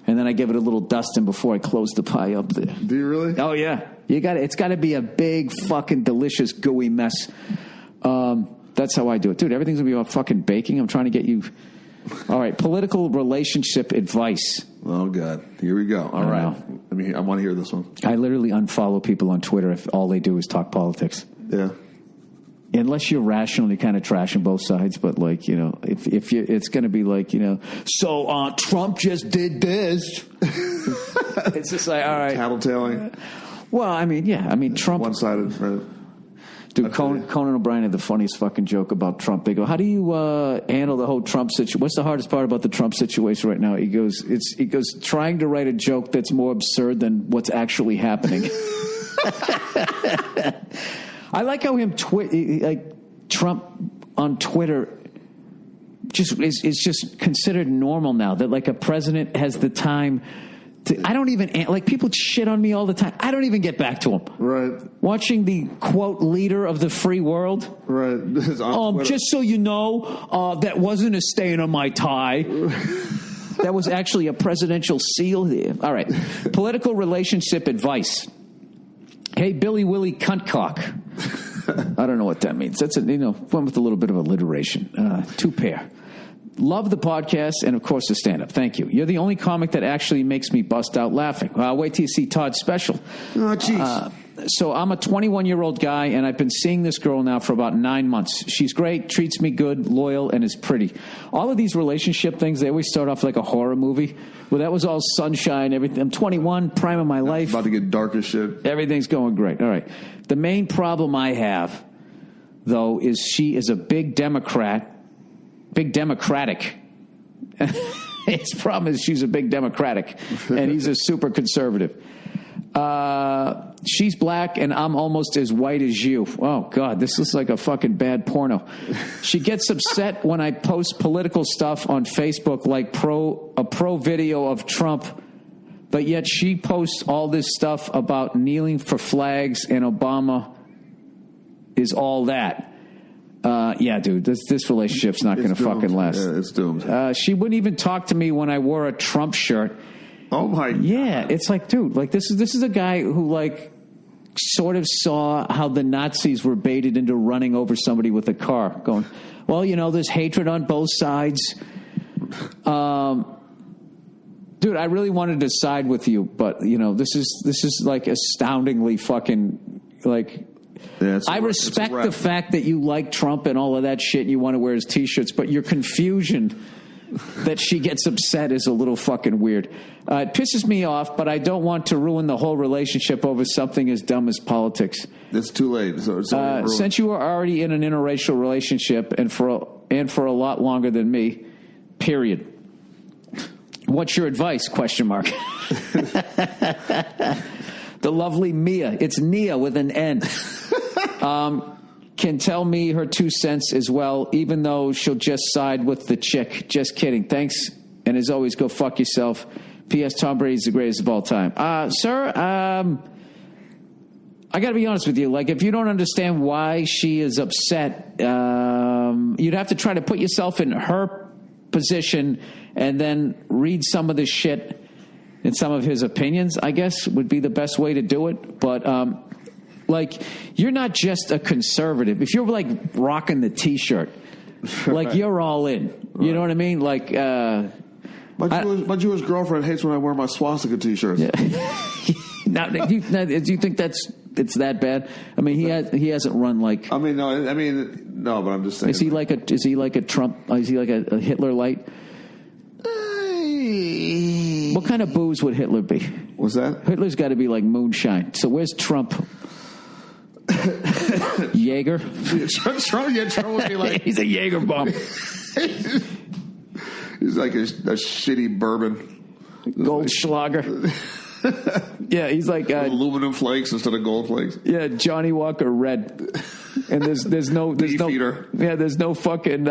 And then I give it a little dusting before I close the pie up there. Do you really? Oh, yeah. It's got to be a big, fucking, delicious, gooey mess. That's how I do it. Dude, everything's going to be about fucking baking. I'm trying to get you... All right, political relationship advice. Oh, God. Here we go. All right. I want to hear this one. I literally unfollow people on Twitter if all they do is talk politics. Yeah. Unless you're rational, you kind of trashing both sides. But, like, you know, if you, it's going to be like, you know, so Trump just did this. It's just like, all right. Tattletaling. Well, I mean, yeah. I mean, Trump. One-sided, right? Dude, Conan O'Brien had the funniest fucking joke about Trump. They go, how do you handle the whole Trump situation? What's the hardest part about the Trump situation right now? He goes, trying to write a joke that's more absurd than what's actually happening. I like how Trump on Twitter is just considered normal now, that like a president has the time to, I don't even, like, people shit on me all the time. I don't even get back to them. Right. Watching the, quote, leader of the free world. Right. Just so you know, that wasn't a stain on my tie. That was actually a presidential seal here. All right. Political relationship advice. Hey, Billy Willie Cuntcock. I don't know what that means. That's one with a little bit of alliteration. Two pair. Love the podcast and, of course, the stand-up. Thank you. You're the only comic that actually makes me bust out laughing. Wait till you see Todd's special. Oh, jeez. So I'm a 21-year-old guy, and I've been seeing this girl now for about 9 months. She's great, treats me good, loyal, and is pretty. All of these relationship things, they always start off like a horror movie. Well, that was all sunshine, everything. I'm 21, prime of my life. About to get dark as shit. Everything's going great. All right. The main problem I have, though, is she is a big Democratic. His problem is she's a big Democratic, and he's a super conservative. She's black, and I'm almost as white as you. Oh, God, this is like a fucking bad porno. She gets upset when I post political stuff on Facebook, like a pro video of Trump, but yet she posts all this stuff about kneeling for flags, and Obama is all that. Yeah, dude, this relationship's not going to fucking last. Yeah, it's doomed. She wouldn't even talk to me when I wore a Trump shirt. Oh my God. Yeah, it's like, dude, like this is a guy who like sort of saw how the Nazis were baited into running over somebody with a car, going, well, there's hatred on both sides. Dude, I really wanted to side with you, but this is like astoundingly fucking like. Yeah, I respect the fact that you like Trump and all of that shit and you want to wear his T-shirts, but your confusion that she gets upset is a little fucking weird. It pisses me off, but I don't want to ruin the whole relationship over something as dumb as politics. It's too late. Since you are already in an interracial relationship and for a lot longer than me, period. What's your advice? ? The lovely Mia. It's Nia with an N. Can tell me her 2 cents as well, even though she'll just side with the chick. Just kidding. Thanks. And as always, go fuck yourself. P.S. Tom Brady's the greatest of all time. Sir, I got to be honest with you. Like, if you don't understand why she is upset, you'd have to try to put yourself in her position and then read some of the shit and some of his opinions, I guess, would be the best way to do it. But, like, you're not just a conservative. If you're, like, rocking the T-shirt, like, you're all in. You know what I mean? Like, my Jewish girlfriend hates when I wear my swastika T-shirts. Yeah. Now, do you think it's that bad? I mean, he hasn't run like. No, but I'm just saying. Is he like a Trump? Is he like a Hitler light? What kind of booze would Hitler be? What's that? Hitler's got to be like moonshine. So where's Trump? Jaeger? Trump would be like... He's a Jaeger bomb. He's like a shitty bourbon. Goldschlager. Yeah, he's like... aluminum flakes instead of gold flakes. Yeah, Johnny Walker Red. And there's no... Beefeater. Yeah, there's no fucking...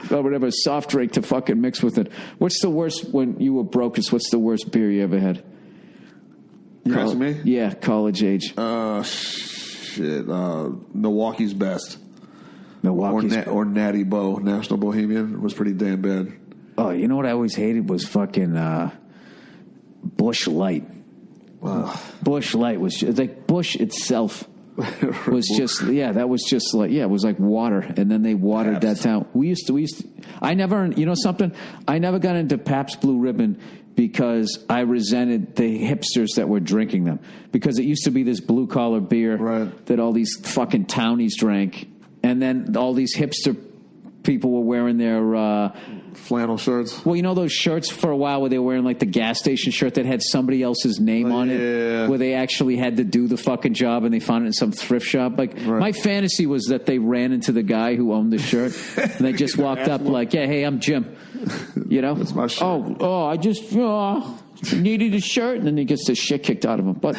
whatever, soft drink to fucking mix with it. What's the worst when you were brokest? What's the worst beer you ever had? You asking me? Yeah, college age. Shit. Milwaukee's Best. Or Natty Bo. National Bohemian was pretty damn bad. Oh, you know what I always hated was fucking Busch Light. Wow. Busch Light was just, like Busch itself. Was just that was just like it was like water, and then they watered Pabst. that down. We used to. I never, something. I never got into Pabst Blue Ribbon because I resented the hipsters that were drinking them, because it used to be this blue collar beer that all these fucking townies drank, and then all these hipster people were wearing their flannel shirts. Well, those shirts for a while where they were wearing like the gas station shirt that had somebody else's name on it, where they actually had to do the fucking job, and they found it in some thrift shop. Like my fantasy was that they ran into the guy who owned the shirt and they just walked up like, yeah, hey, I'm Jim. That's my shirt. Oh, I just needed a shirt, and then he gets the shit kicked out of him. But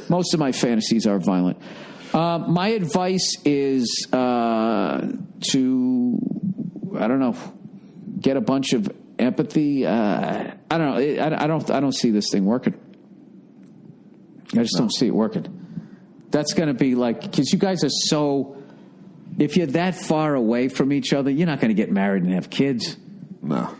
most of my fantasies are violent. My advice is to, I don't know, get a bunch of empathy. I don't know. I don't see this thing working. I just don't see it working. That's going to be like, because you guys are so, if you're that far away from each other, you're not going to get married and have kids. No.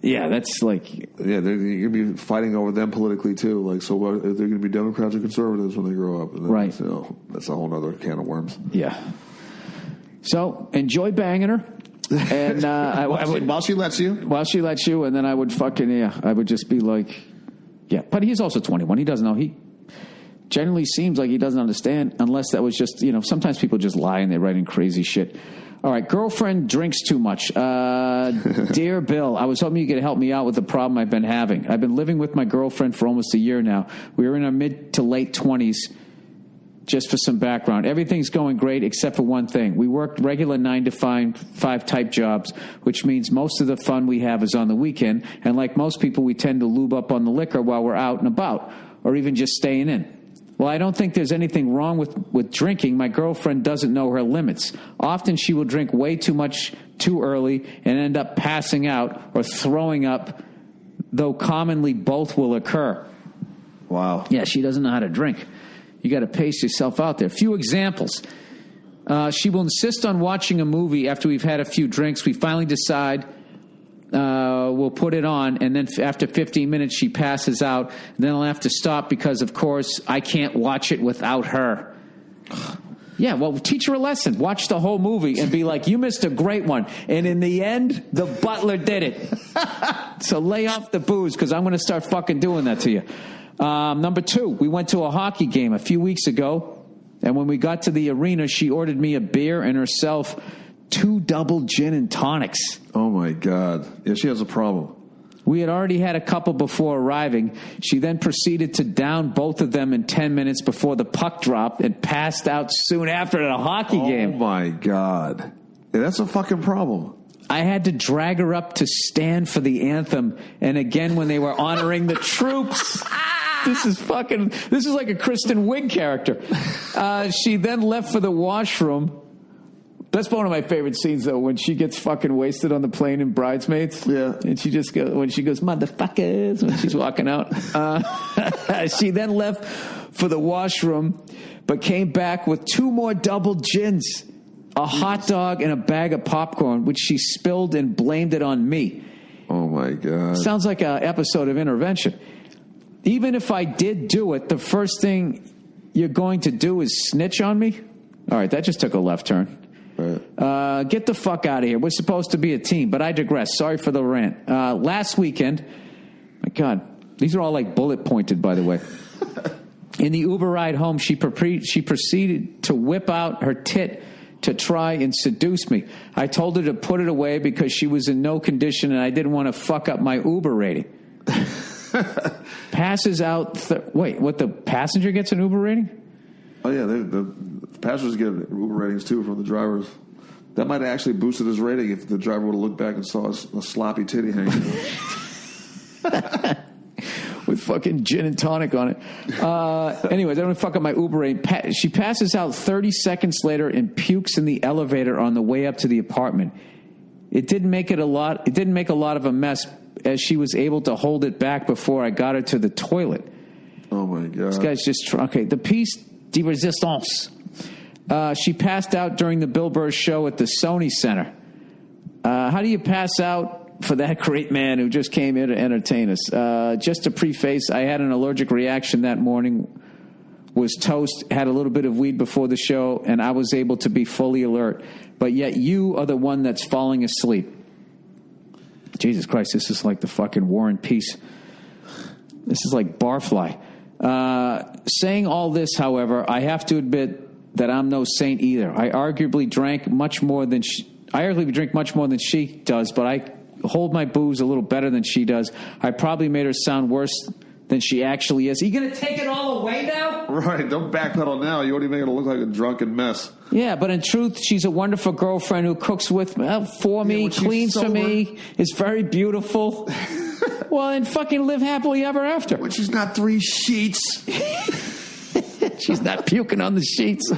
Yeah, that's like... Yeah, you're going to be fighting over them politically, too. Like, so what, if they're going to be Democrats or conservatives when they grow up? And then, Right. You know, that's a whole other can of worms. Yeah. So, enjoy banging her. And I would... While she lets you? While she lets you, and then I would I would just be like... Yeah, but he's also 21. He doesn't know. He generally seems like he doesn't understand, unless that was just, sometimes people just lie and they're writing crazy shit. All right, girlfriend drinks too much. Dear Bill, I was hoping you could help me out with the problem I've been having. I've been living with my girlfriend for almost a year now. We are in our mid to late 20s. Just for some background, everything's going great except for one thing. We work regular 9 to 5 type jobs, which means most of the fun we have is on the weekend. And like most people, we tend to lube up on the liquor while we're out and about, or even just staying in. Well, I don't think there's anything wrong with drinking. My girlfriend doesn't know her limits. Often she will drink way too much too early and end up passing out or throwing up, though commonly both will occur. Wow. Yeah, she doesn't know how to drink. You got to pace yourself out there. A few examples. She will insist on watching a movie after we've had a few drinks. We finally decide we'll put it on, and then after 15 minutes, she passes out. Then I'll have to stop because, of course, I can't watch it without her. Yeah, well, teach her a lesson. Watch the whole movie and be like, you missed a great one. And in the end, the butler did it. So lay off the booze, because I'm going to start fucking doing that to you. Number 2, we went to a hockey game a few weeks ago, and when we got to the arena, she ordered me a beer and herself 2 double gin and tonics. Oh, my God. Yeah, she has a problem. We had already had a couple before arriving. She then proceeded to down both of them in 10 minutes before the puck dropped and passed out soon after at a hockey game. Oh, my God. Yeah, that's a fucking problem. I had to drag her up to stand for the anthem, and again when they were honoring the troops. This is like a Kristen Wiig character. She then left for the washroom. That's one of my favorite scenes, though, when she gets fucking wasted on the plane in Bridesmaids. Yeah. And she just goes, motherfuckers, when she's walking out. She then left for the washroom, but came back with 2 more double gins, a hot dog, and a bag of popcorn, which she spilled and blamed it on me. Oh, my God. Sounds like an episode of Intervention. Even if I did do it, the first thing you're going to do is snitch on me? All right, that just took a left turn. Right. Get the fuck out of here. We're supposed to be a team, but I digress. Sorry for the rant. Last weekend, my God, these are all like bullet pointed, by the way. In the Uber ride home, she proceeded to whip out her tit to try and seduce me. I told her to put it away because she was in no condition and I didn't want to fuck up my Uber rating. Passes out. Wait, what? The passenger gets an Uber rating? Oh, yeah. The passengers get Uber ratings, too, from the drivers. That might have actually boosted his rating if the driver would have looked back and saw a sloppy titty hanging out. With fucking gin and tonic on it. Anyways, I don't want to fuck up my Uber rating. She passes out 30 seconds later and pukes in the elevator on the way up to the apartment. It didn't make a lot of a mess, as she was able to hold it back before I got her to the toilet. Oh, my God. This guy's just... Okay, the piece de resistance. She passed out during the Bill Burr show at the Sony Center. How do you pass out for that great man who just came here to entertain us? Just to preface, I had an allergic reaction that morning, was toast, had a little bit of weed before the show, and I was able to be fully alert. But yet you are the one that's falling asleep. Jesus Christ, this is like the fucking War and Peace. This is like Barfly. Saying all this, however, I have to admit that I'm no saint either. I arguably drink much more than she does, but I hold my booze a little better than she does. I probably made her sound worse than she actually is. Are you going to take it all away now? Right, don't backpedal now. You already made her look like a drunken mess. Yeah, but in truth, she's a wonderful girlfriend who cooks for me, cleans for me, is very beautiful. Well, and fucking live happily ever after. When she's not 3 sheets. She's not puking on the sheets.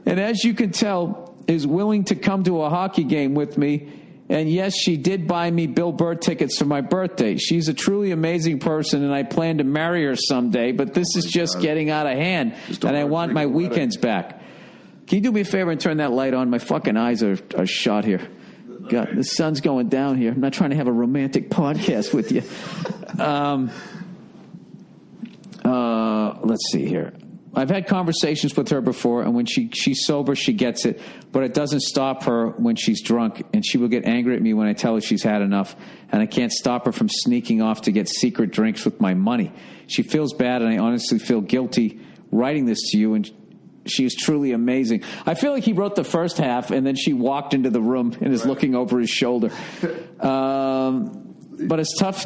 And as you can tell, is willing to come to a hockey game with me. And yes, she did buy me Bill Burr tickets for my birthday. She's a truly amazing person, and I plan to marry her someday. But this is just getting out of hand, and I want my weekends back. Can you do me a favor and turn that light on? My fucking eyes are shot here. God, the sun's going down here. I'm not trying to have a romantic podcast with you. Let's see here. I've had conversations with her before, and when she's sober, she gets it, but it doesn't stop her when she's drunk, and she will get angry at me when I tell her she's had enough, and I can't stop her from sneaking off to get secret drinks with my money. She feels bad, and I honestly feel guilty writing this to you, and she is truly amazing. I feel like he wrote the first half, and then she walked into the room and is looking over his shoulder. But it's tough,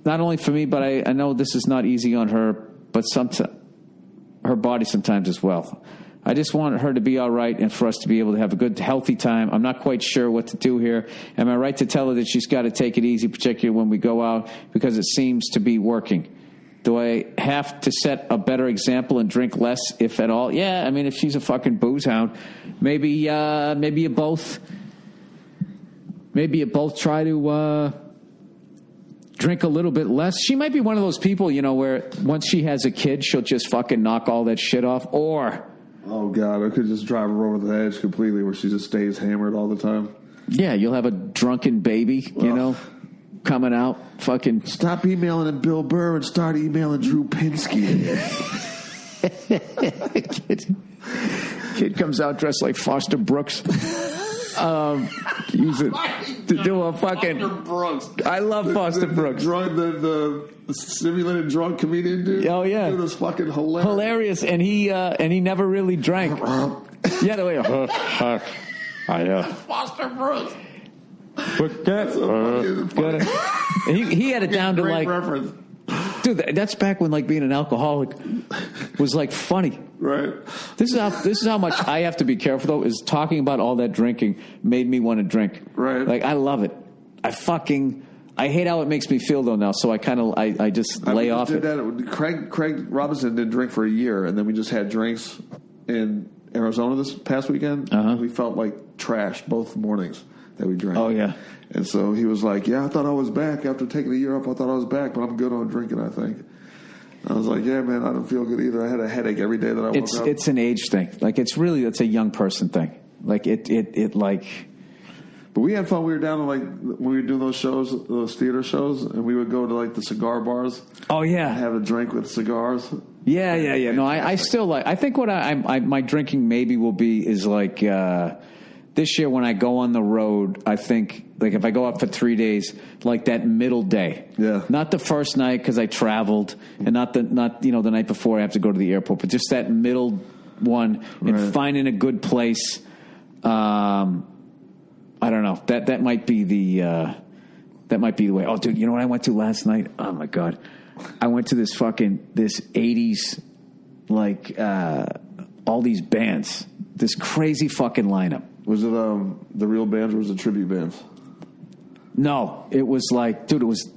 not only for me, but I know this is not easy on her, but her body sometimes as well. I just want her to be all right and for us to be able to have a good, healthy time. I'm not quite sure what to do here. Am I right to tell her that she's got to take it easy, particularly when we go out, because it seems to be working? Do I have to set a better example and drink less, if at all? Yeah, I mean, if she's a fucking booze hound, maybe you both try to drink a little bit less. She might be one of those people, where once she has a kid, she'll just fucking knock all that shit off. Or, oh God, I could just drive her over the edge completely, where she just stays hammered all the time. Yeah, you'll have a drunken baby, coming out. Fucking stop emailing at Bill Burr and start emailing Drew Pinsky. Kid comes out dressed like Foster Brooks. Use it to do a fucking. Foster Brooks. I love Foster Brooks. The simulated drunk comedian dude. Oh yeah, dude was fucking hilarious. Hilarious, and he never really drank. Yeah, the way. Foster Brooks. He had it down to like. Reference. Dude, that's back when like being an alcoholic was like funny. Right. This is how much I have to be careful though. Is talking about all that drinking made me want to drink. Right. Like I love it. I hate how it makes me feel though now. So I just lay off it. Craig Robinson didn't drink for a year, and then we just had drinks in Arizona this past weekend. We felt like trash both mornings that we drank. Oh yeah. And so he was like, "Yeah, I thought I was back after taking a year off. I thought I was back, but I'm good on drinking, I think." I was like, "Yeah, man, I don't feel good either. I had a headache every day that I woke up." It's an age thing. Like it's a young person thing. Like it like. But we had fun. We were down to like when we were doing those shows, those theater shows, and we would go to like the cigar bars. Oh yeah, and have a drink with cigars. Yeah. No, I still like. I think what my drinking maybe will be is like. This year, when I go on the road, I think, like, if I go out for 3 days, like that middle day. Yeah. Not the first night because I traveled, and not the night before I have to go to the airport, but just that middle one and finding a good place. I don't know. That might be the way. Oh, dude, you know what I went to last night? Oh my God, I went to this 80s like all these bands, this crazy fucking lineup. Was it the real bands or was it tribute bands? No, it was like, dude, it was,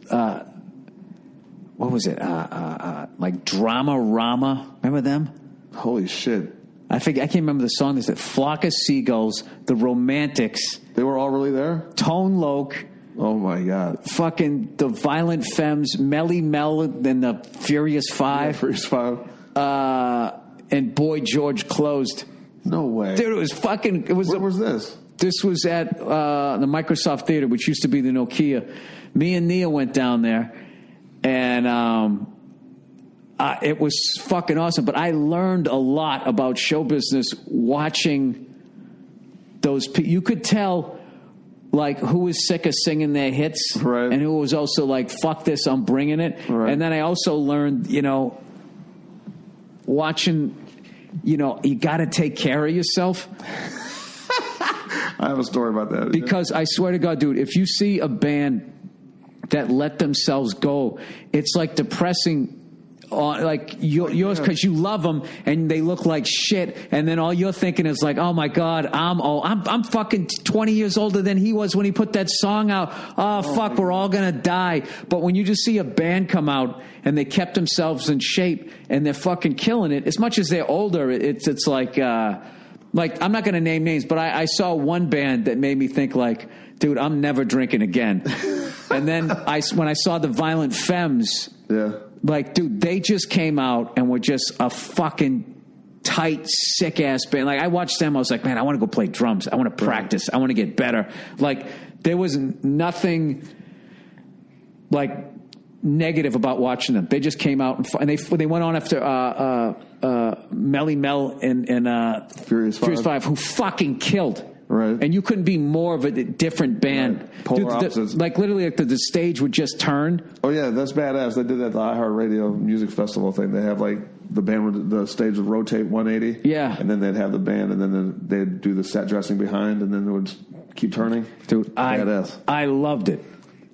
what was it? Like Drama Rama. Remember them? Holy shit. I can't remember the song. They said Flock of Seagulls, The Romantics. They were all really there? Tone Loc. Oh my God. Fucking the Violent Femmes, Melly Mel, and the Furious Five. Yeah, Furious Five. And Boy George closed. No way. Dude, it was fucking... Where was this? This was at the Microsoft Theater, which used to be the Nokia. Me and Nia went down there, and it was fucking awesome. But I learned a lot about show business watching those people. You could tell, like, who was sick of singing their hits, right, and who was also like, fuck this, I'm bringing it. Right. And then I also learned, watching... you got to take care of yourself. I have a story about that. Because I swear to God, dude, if you see a band that let themselves go, it's like depressing. Like yours, because you love them and they look like shit, and then all you're thinking is like, oh my God, I'm fucking 20 years older than he was when he put that song out. Oh fuck, we're all gonna die. But when you just see a band come out and they kept themselves in shape and they're fucking killing it, as much as they're older, it's like I'm not gonna name names, but I saw one band that made me think like, dude, I'm never drinking again. And then when I saw the Violent Femmes, yeah. Like, dude, they just came out and were just a fucking tight, sick ass band. Like I watched them, I was like, man, I want to go play drums. I want to practice. I want to get better. Like there was nothing like negative about watching them. They just came out and they went on after Melly Mel and Furious 5, who fucking killed. Right. And you couldn't be more of a different band. Right. Polar opposites. Like literally, like the stage would just turn. Oh yeah, that's badass. They did that at the iHeartRadio Music Festival thing. They have like the band would, the stage would rotate 180. Yeah. And then they'd have the band, and then they'd do the set dressing behind, and then they would keep turning. Dude, badass. I loved it.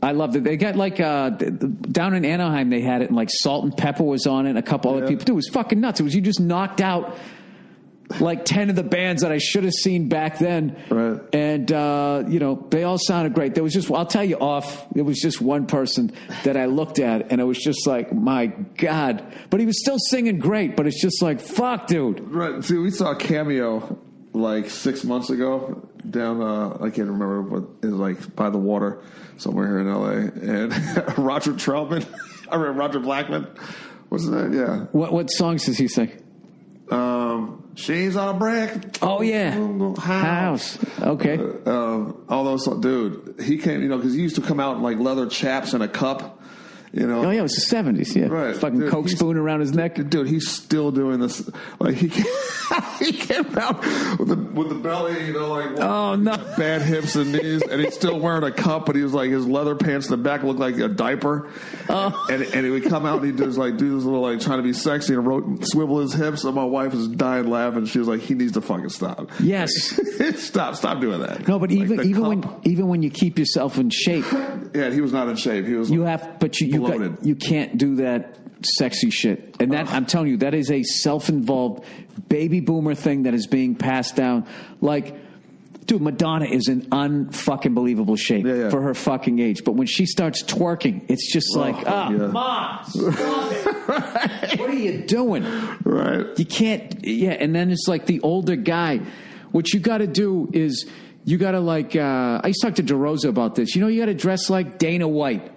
I loved it. They got like down in Anaheim, they had it, and like Salt and Pepper was on it, and a couple other people. Dude, it was fucking nuts. It was you just knocked out like 10 of the bands that I should have seen back then. Right. And, they all sounded great. There was just, I'll tell you there was just one person that I looked at and it was just like, my God. But he was still singing great, but it's just like, fuck, dude. Right. See, we saw Cameo like 6 months ago down, I can't remember what it was, like by the water somewhere here in LA. And Roger Troutman, Roger Blackman, wasn't that? Yeah. What songs does he sing? She's on a brick. Oh yeah, house. Okay. All those, dude. He came, because he used to come out in like leather chaps and a cup. Oh yeah, it was the 70s. Yeah, right. Fucking dude, Coke spoon around his neck. Dude, he's still doing this. Like he came out with the belly, like oh no, bad hips and knees, and he's still wearing a cup. But he was like his leather pants in the back looked like a diaper. Oh. And he would come out and he'd do this little like trying to be sexy and swivel his hips. And my wife was dying laughing. She was like, he needs to fucking stop. Yes, like, stop doing that. No, but like even when you keep yourself in shape, yeah, he was not in shape. He was. You can't do that sexy shit. And that I'm telling you, that is a self-involved baby boomer thing that is being passed down. Like, dude, Madonna is in unfucking believable shape for her fucking age. But when she starts twerking, it's just like, Mom, stop it. Right. What are you doing? Right. You can't, and then it's like the older guy. What you got to do is you got to like, I used to talk to DeRosa about this. You got to dress like Dana White.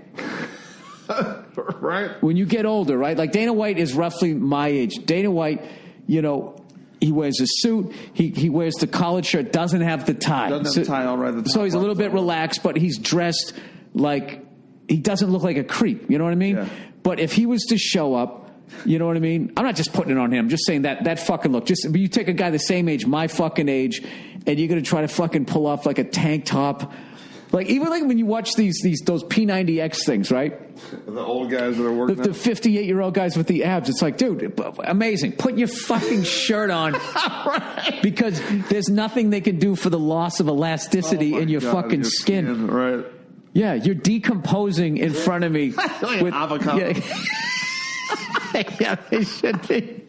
Right. When you get older, right? Like Dana White is roughly my age. Dana White, he wears a suit. He wears the collared shirt. Doesn't have the tie. Doesn't have the tie all right. So he's a little bit relaxed, but he's dressed like he doesn't look like a creep. You know what I mean? Yeah. But if he was to show up, you know what I mean? I'm not just putting it on him. I'm just saying that fucking look. But you take a guy the same age, my fucking age, and you're gonna try to fucking pull off like a tank top. Like even like when you watch those P90X things, right? The old guys that are working. The 58-year-old guys with the abs. It's like, dude, amazing. Put your fucking shirt on, right. Because there's nothing they can do for the loss of elasticity in your fucking skin. Right? Yeah, you're decomposing in front of me with avocado. Yeah, they should be.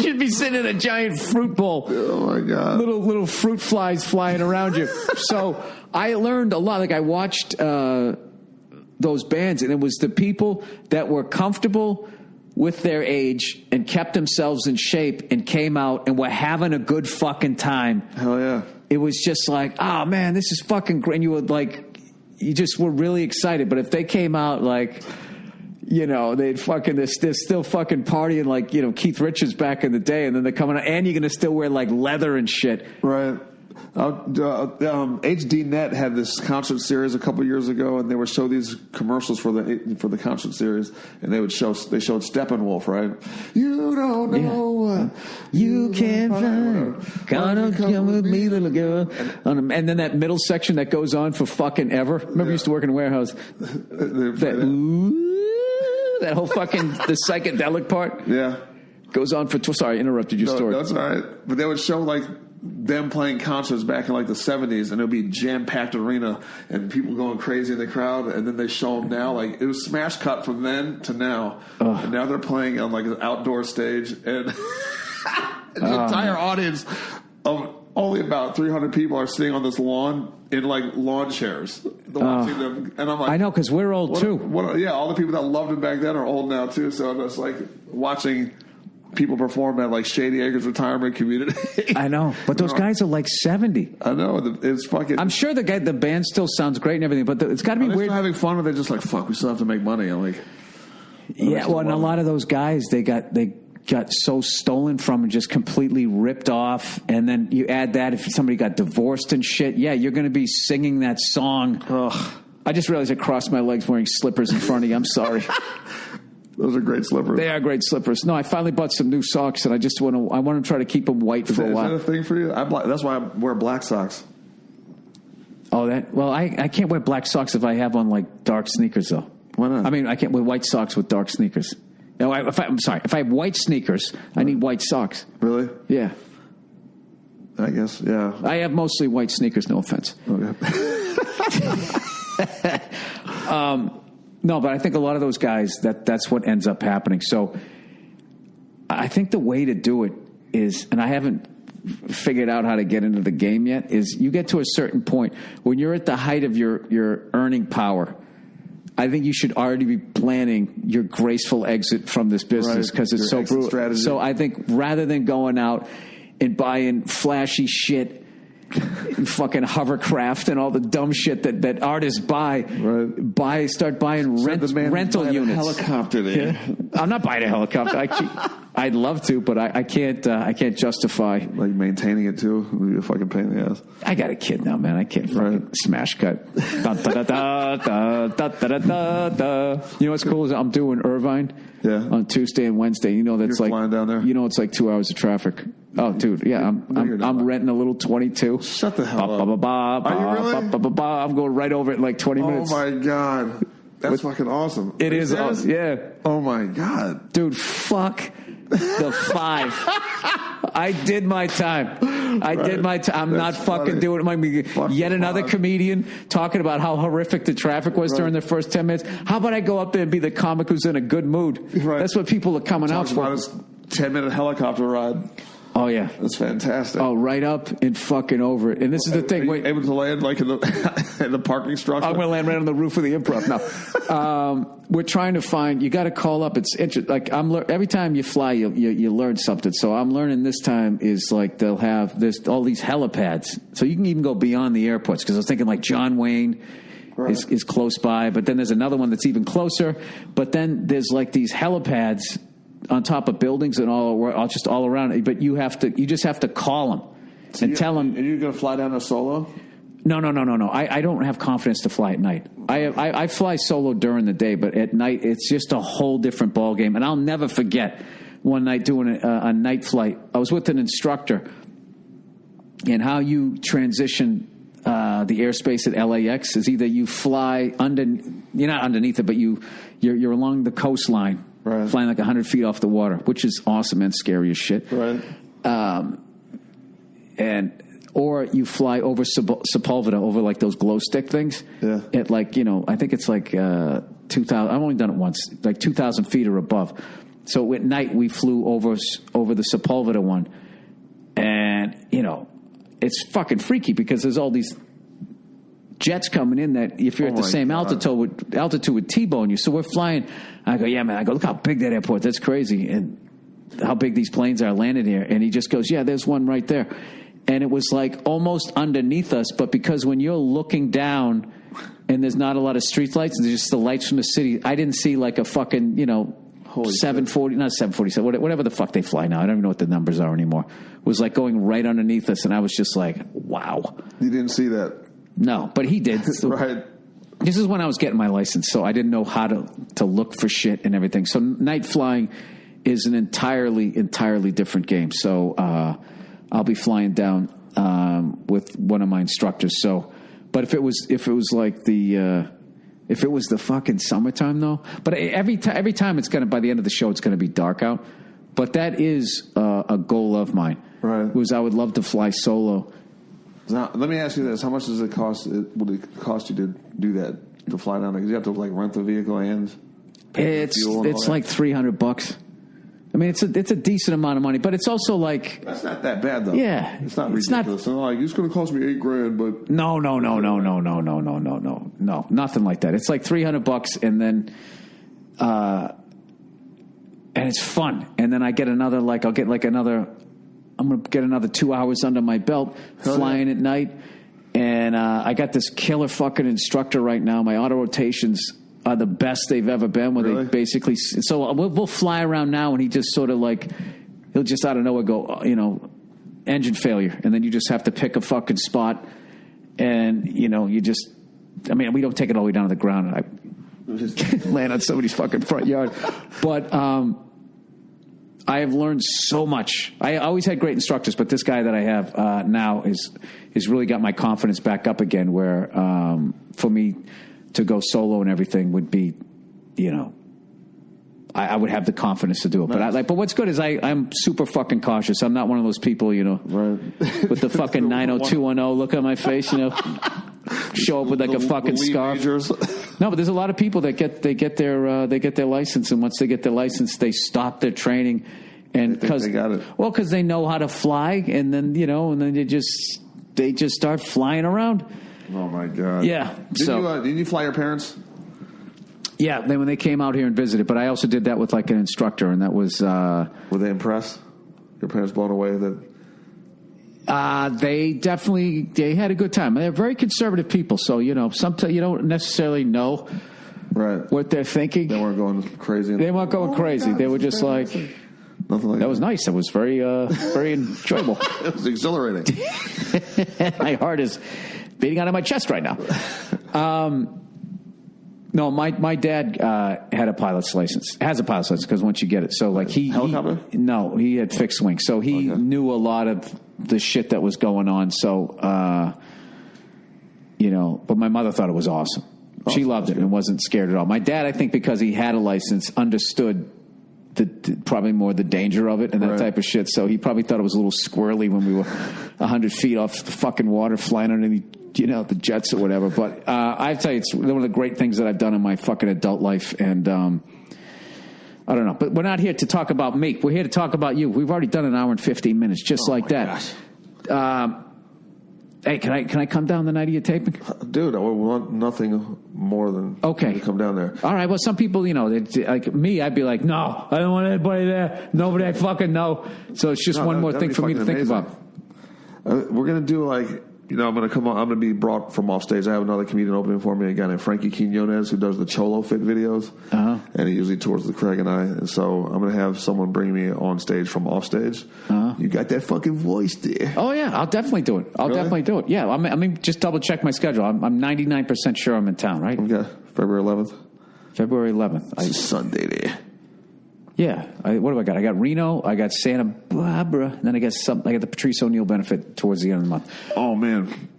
Should be sitting in a giant fruit bowl. Oh my God! Little fruit flies flying around you. So I learned a lot. Like I watched those bands, and it was the people that were comfortable with their age and kept themselves in shape and came out and were having a good fucking time. Hell yeah! It was just like, oh man, this is fucking great. And you just were really excited. But if they came out like, they'd fucking, they're still fucking partying like, Keith Richards back in the day, and then they're coming out, and you're going to still wear like leather and shit. Right. HDNet had this concert series a couple years ago, and they would show these commercials for the concert series, and they showed Steppenwolf, right? You don't know what you can't find. Gonna come with me, little girl. And then that middle section that goes on for fucking ever. Remember, I used to work in a warehouse. That whole fucking the psychedelic part. Yeah. Goes on for. Sorry, I interrupted your story. That's all right. But they would show like them playing concerts back in like the 70s, and it would be jam-packed arena and people going crazy in the crowd, and then they show them now. Like it was smash cut from then to now. And now they're playing on like an outdoor stage, and the entire audience of only about 300 people are sitting on this lawn in like lawn chairs watching them. And I'm like, I know, because we're old too. All the people that loved it back then are old now too. So I'm just like watching people perform at like Shady Acres Retirement Community. I know, but those guys are like 70. I know, it's fucking. I'm sure the band still sounds great and everything, but it's got to be weird. Still having fun, or they're just like, fuck, we still have to make money. I'm like, yeah, well, and a lot of those guys, they got so stolen from and just completely ripped off. And then you add that if somebody got divorced and shit, yeah, you're going to be singing that song. Ugh. I just realized I crossed my legs wearing slippers in front of you. I'm sorry. Those are great slippers. They are great slippers. No, I finally bought some new socks, and I want to try to keep them white for a while. Is that a thing for you? That's why I wear black socks. Oh, I can't wear black socks if I have on like dark sneakers though. Why not? I mean, I can't wear white socks with dark sneakers. No, I'm sorry. If I have white sneakers, I need white socks. Really? Yeah. I guess, yeah. I have mostly white sneakers, no offense. Okay. No, but I think a lot of those guys, that's what ends up happening. So I think the way to do it is, and I haven't figured out how to get into the game yet, is you get to a certain point when you're at the height of your earning power. I think you should already be planning your graceful exit from this business because it's so brutal. Strategy. So I think rather than going out and buying flashy shit, fucking hovercraft and all the dumb shit that artists buy, start buying rental units. A helicopter there. Yeah. I'm not buying a helicopter. I'd love to, but I can't justify like maintaining it too. It'd be a fucking pain in the ass. I got a kid now, man. I can't fucking smash cut. Da, da, da, da, da, da, da, da, da. You know what's cool is I'm doing Irvine on Tuesday and Wednesday. You know that's You're flying down there. You know it's like 2 hours of traffic. Oh, dude, yeah, I'm renting a little 22. Shut the hell up. Are you really? I'm going right over it in like 20 minutes. Oh my god, that's fucking awesome. It is awesome. Yeah. Oh my god, dude, fuck the 5. I did my time. Did my time. I'm not fucking doing it. Yet another comedian talking about how horrific the traffic was during the first 10 minutes. How about I go up there and be the comic who's in a good mood? Right. That's what people are coming out for. About his 10-minute helicopter ride. Oh, yeah. That's fantastic. Oh, right up and fucking over it. And this is the thing. Are you able to land like in the parking structure? I'm going to land right on the roof of the Improv. No. We're trying to find, you got to call up. It's interesting. Like every time you fly, you learn something. So I'm learning this time is like they'll have all these helipads. So you can even go beyond the airports. Because I was thinking like John Wayne is close by. But then there's another one that's even closer. But then there's like these helipads on top of buildings and all just all around it, but you just have to call them and tell them. Are you going to fly down there solo? No. I don't have confidence to fly at night. I fly solo during the day, but at night it's just a whole different ball game. And I'll never forget one night doing a night flight. I was with an instructor, and how you transition the airspace at LAX is either you fly you're not underneath it, but you're along the coastline. Right. Flying like 100 feet off the water, which is awesome and scary as shit. Right. Or you fly over Sepulveda, over like those glow stick things. Yeah. At like, I think it's like 2,000. I've only done it once, like 2,000 feet or above. So at night we flew over the Sepulveda one, and it's fucking freaky because there's all these jets coming in that if you're at the same altitude would T-bone you. So we're flying. I go, yeah, man. I go, look how big that airport. That's crazy. And how big these planes are landed here. And he just goes, yeah, there's one right there. And it was like almost underneath us. But because when you're looking down and there's not a lot of street lights, there's just the lights from the city. I didn't see like a fucking, 740, not 747, whatever the fuck they fly now. I don't even know what the numbers are anymore. It was like going right underneath us. And I was just like, wow. You didn't see that? No, but he did. So right. This is when I was getting my license, so I didn't know how to look for shit and everything. So night flying is an entirely different game. So I'll be flying down with one of my instructors. So, but if it was like the fucking summertime though, but every time it's gonna, by the end of the show it's gonna be dark out. But that is a goal of mine. Right. Was I would love to fly solo. Now, let me ask you this: how much does it cost? Would it cost you to do that, to fly down there? Because you have to like rent the vehicle and it's like $300. I mean, it's a decent amount of money, but it's also like that's not that bad though. Yeah, it's not ridiculous. It's not like it's going to cost me $8,000, but no, nothing like that. It's like $300, and then and it's fun. And then I get another I'm going to get another 2 hours under my belt flying at night. And I got this killer fucking instructor right now. My auto rotations are the best they've ever been. Where Really? they basically, so we'll fly around now, and he just sort of like, he'll just out of nowhere go, engine failure, and then you just have to pick a fucking spot, and you just, we don't take it all the way down to the ground. I land on somebody's fucking front yard, but I have learned so much. I always had great instructors, but this guy that I have now is really got my confidence back up again. Where for me to go solo and everything would be, I would have the confidence to do it. Nice. But what's good is I'm super fucking cautious. I'm not one of those people, right. with the fucking 90210 look on my face, show up with like a fucking scarf. No, but there's a lot of people that get their license, and once they get their license, they stop their training, and because they got it. Well, because they know how to fly, and then they just start flying around. Oh my god! Yeah. Did you fly your parents? Yeah, when they came out here and visited, but I also did that with like an instructor, and that was. Were they impressed? Your parents blown away that? They had a good time. They're very conservative people, so sometimes you don't necessarily know right what they're thinking. They weren't going crazy. They weren't going crazy. God, they were just like nothing like that. Was nice. It was very very enjoyable. It was exhilarating. My heart is beating out of my chest right now. No, my dad had a pilot's license. Has a pilot's license because once you get it, so like helicopter. He had fixed wing, so he knew a lot of the shit that was going on. So, but my mother thought it was awesome. She loved it and wasn't scared at all. My dad, I think, because he had a license, understood probably more the danger of it and that type of shit. So he probably thought it was a little squirrely when we were 100 feet off the fucking water flying underneath, the jets or whatever. But I tell you, it's one of the great things that I've done in my fucking adult life. And I don't know. But we're not here to talk about me. We're here to talk about you. We've already done an hour and 15 minutes just like that. Hey, can I come down the night of your taping? Dude, I would want nothing more than to come down there. All right. Well, some people, like me, I'd be like, no, I don't want anybody there. Nobody I fucking know. So it's just one more thing for me to think about. We're going to do I'm going to come on. I'm going to be brought from off stage. I have another comedian opening for me, a guy named Frankie Quinones, who does the Cholo Fit videos. And he usually tours with Craig and I. And so I'm going to have someone bring me on stage from off stage. You got that fucking voice there. Oh, yeah. I'll definitely do it. Definitely do it. Yeah. I mean, just double check my schedule. I'm 99% sure I'm in town, right? Okay. February 11th. February 11th. It's Sunday there. Yeah. What do I got? I got Reno. I got Santa Barbara. And then I got the Patrice O'Neill benefit towards the end of the month. Oh, man.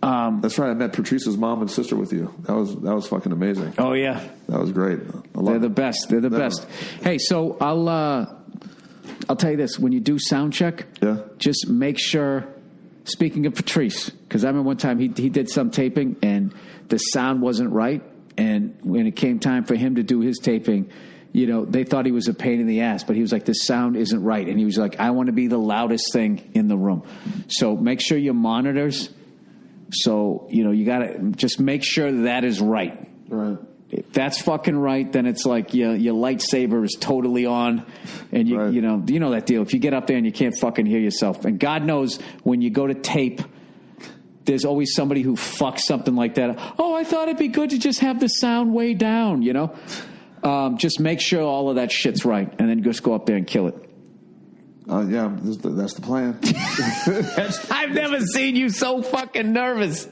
That's right. I met Patrice's mom and sister with you. That was fucking amazing. Oh, yeah. That was great. They're the best. They're the best. Hey, so I'll tell you this. When you do sound check, just make sure, speaking of Patrice, because I remember one time he did some taping and the sound wasn't right. And when it came time for him to do his taping, they thought he was a pain in the ass, but he was like, the sound isn't right. And he was like, I want to be the loudest thing in the room. So make sure your monitors, you got to just make sure that is right. Right. If that's fucking right, then it's like your lightsaber is totally on. And you know that deal. If you get up there and you can't fucking hear yourself. And God knows when you go to tape, there's always somebody who fucks something like that. Oh, I thought it'd be good to just have the sound way down, Just make sure all of that shit's right, and then just go up there and kill it. Yeah, that's the plan. I've never seen you so fucking nervous.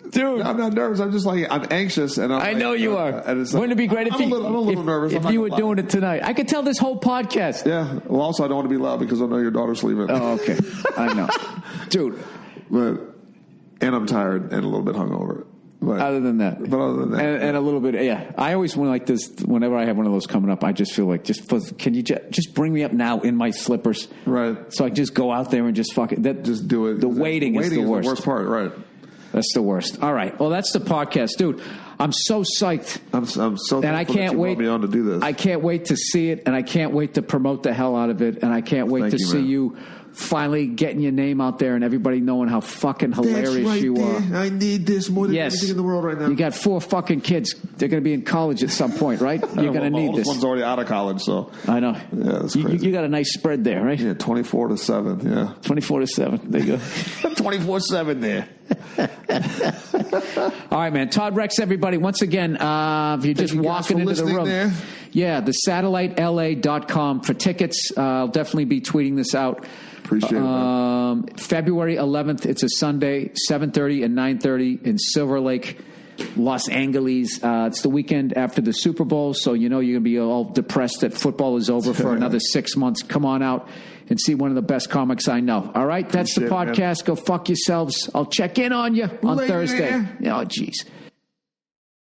Dude. I'm not nervous. I'm just I'm anxious. And I know you are. Wouldn't it be great I'm a little nervous. If you were doing it tonight? I could tell this whole podcast. Yeah. Well, also, I don't want to be loud because I know your daughter's sleeping. Oh, okay. I know. Dude. And I'm tired and a little bit hungover. Other than that. And a little bit, yeah. I always want like this, whenever I have one of those coming up, I just feel like, can you just bring me up now in my slippers? Right. So I just go out there and just fucking, just do it. The waiting is the worst. The worst part, right. That's the worst. All right. Well, that's the podcast. Dude, I'm so psyched. I'm so thankful and I can't wait, me on to do this. I can't wait to see it, and I can't wait to promote the hell out of it, and I can't wait to see you finally getting your name out there and everybody knowing how fucking hilarious you are. I need this more than anything in the world right now. You got 4 fucking kids. They're going to be in college at some point, right? You're going to need this. One's already out of college, so. I know. Yeah, that's crazy. You got a nice spread there, right? Yeah, 24-7, yeah. 24-7. There you go. 24-7 there. All right, man. Todd Rexx, everybody. Once again, if you're just walking into the room. There. Yeah, the satellitela.com for tickets. I'll definitely be tweeting this out. Appreciate it. February 11th, it's a Sunday, 7:30 and 9:30 in Silver Lake, Los Angeles. It's the weekend after the Super Bowl, so you know you're going to be all depressed that football is over for another 6 months. Come on out and see one of the best comics I know. All right, that's the podcast. Man. Go fuck yourselves. I'll check in on you on Thursday. Oh, jeez.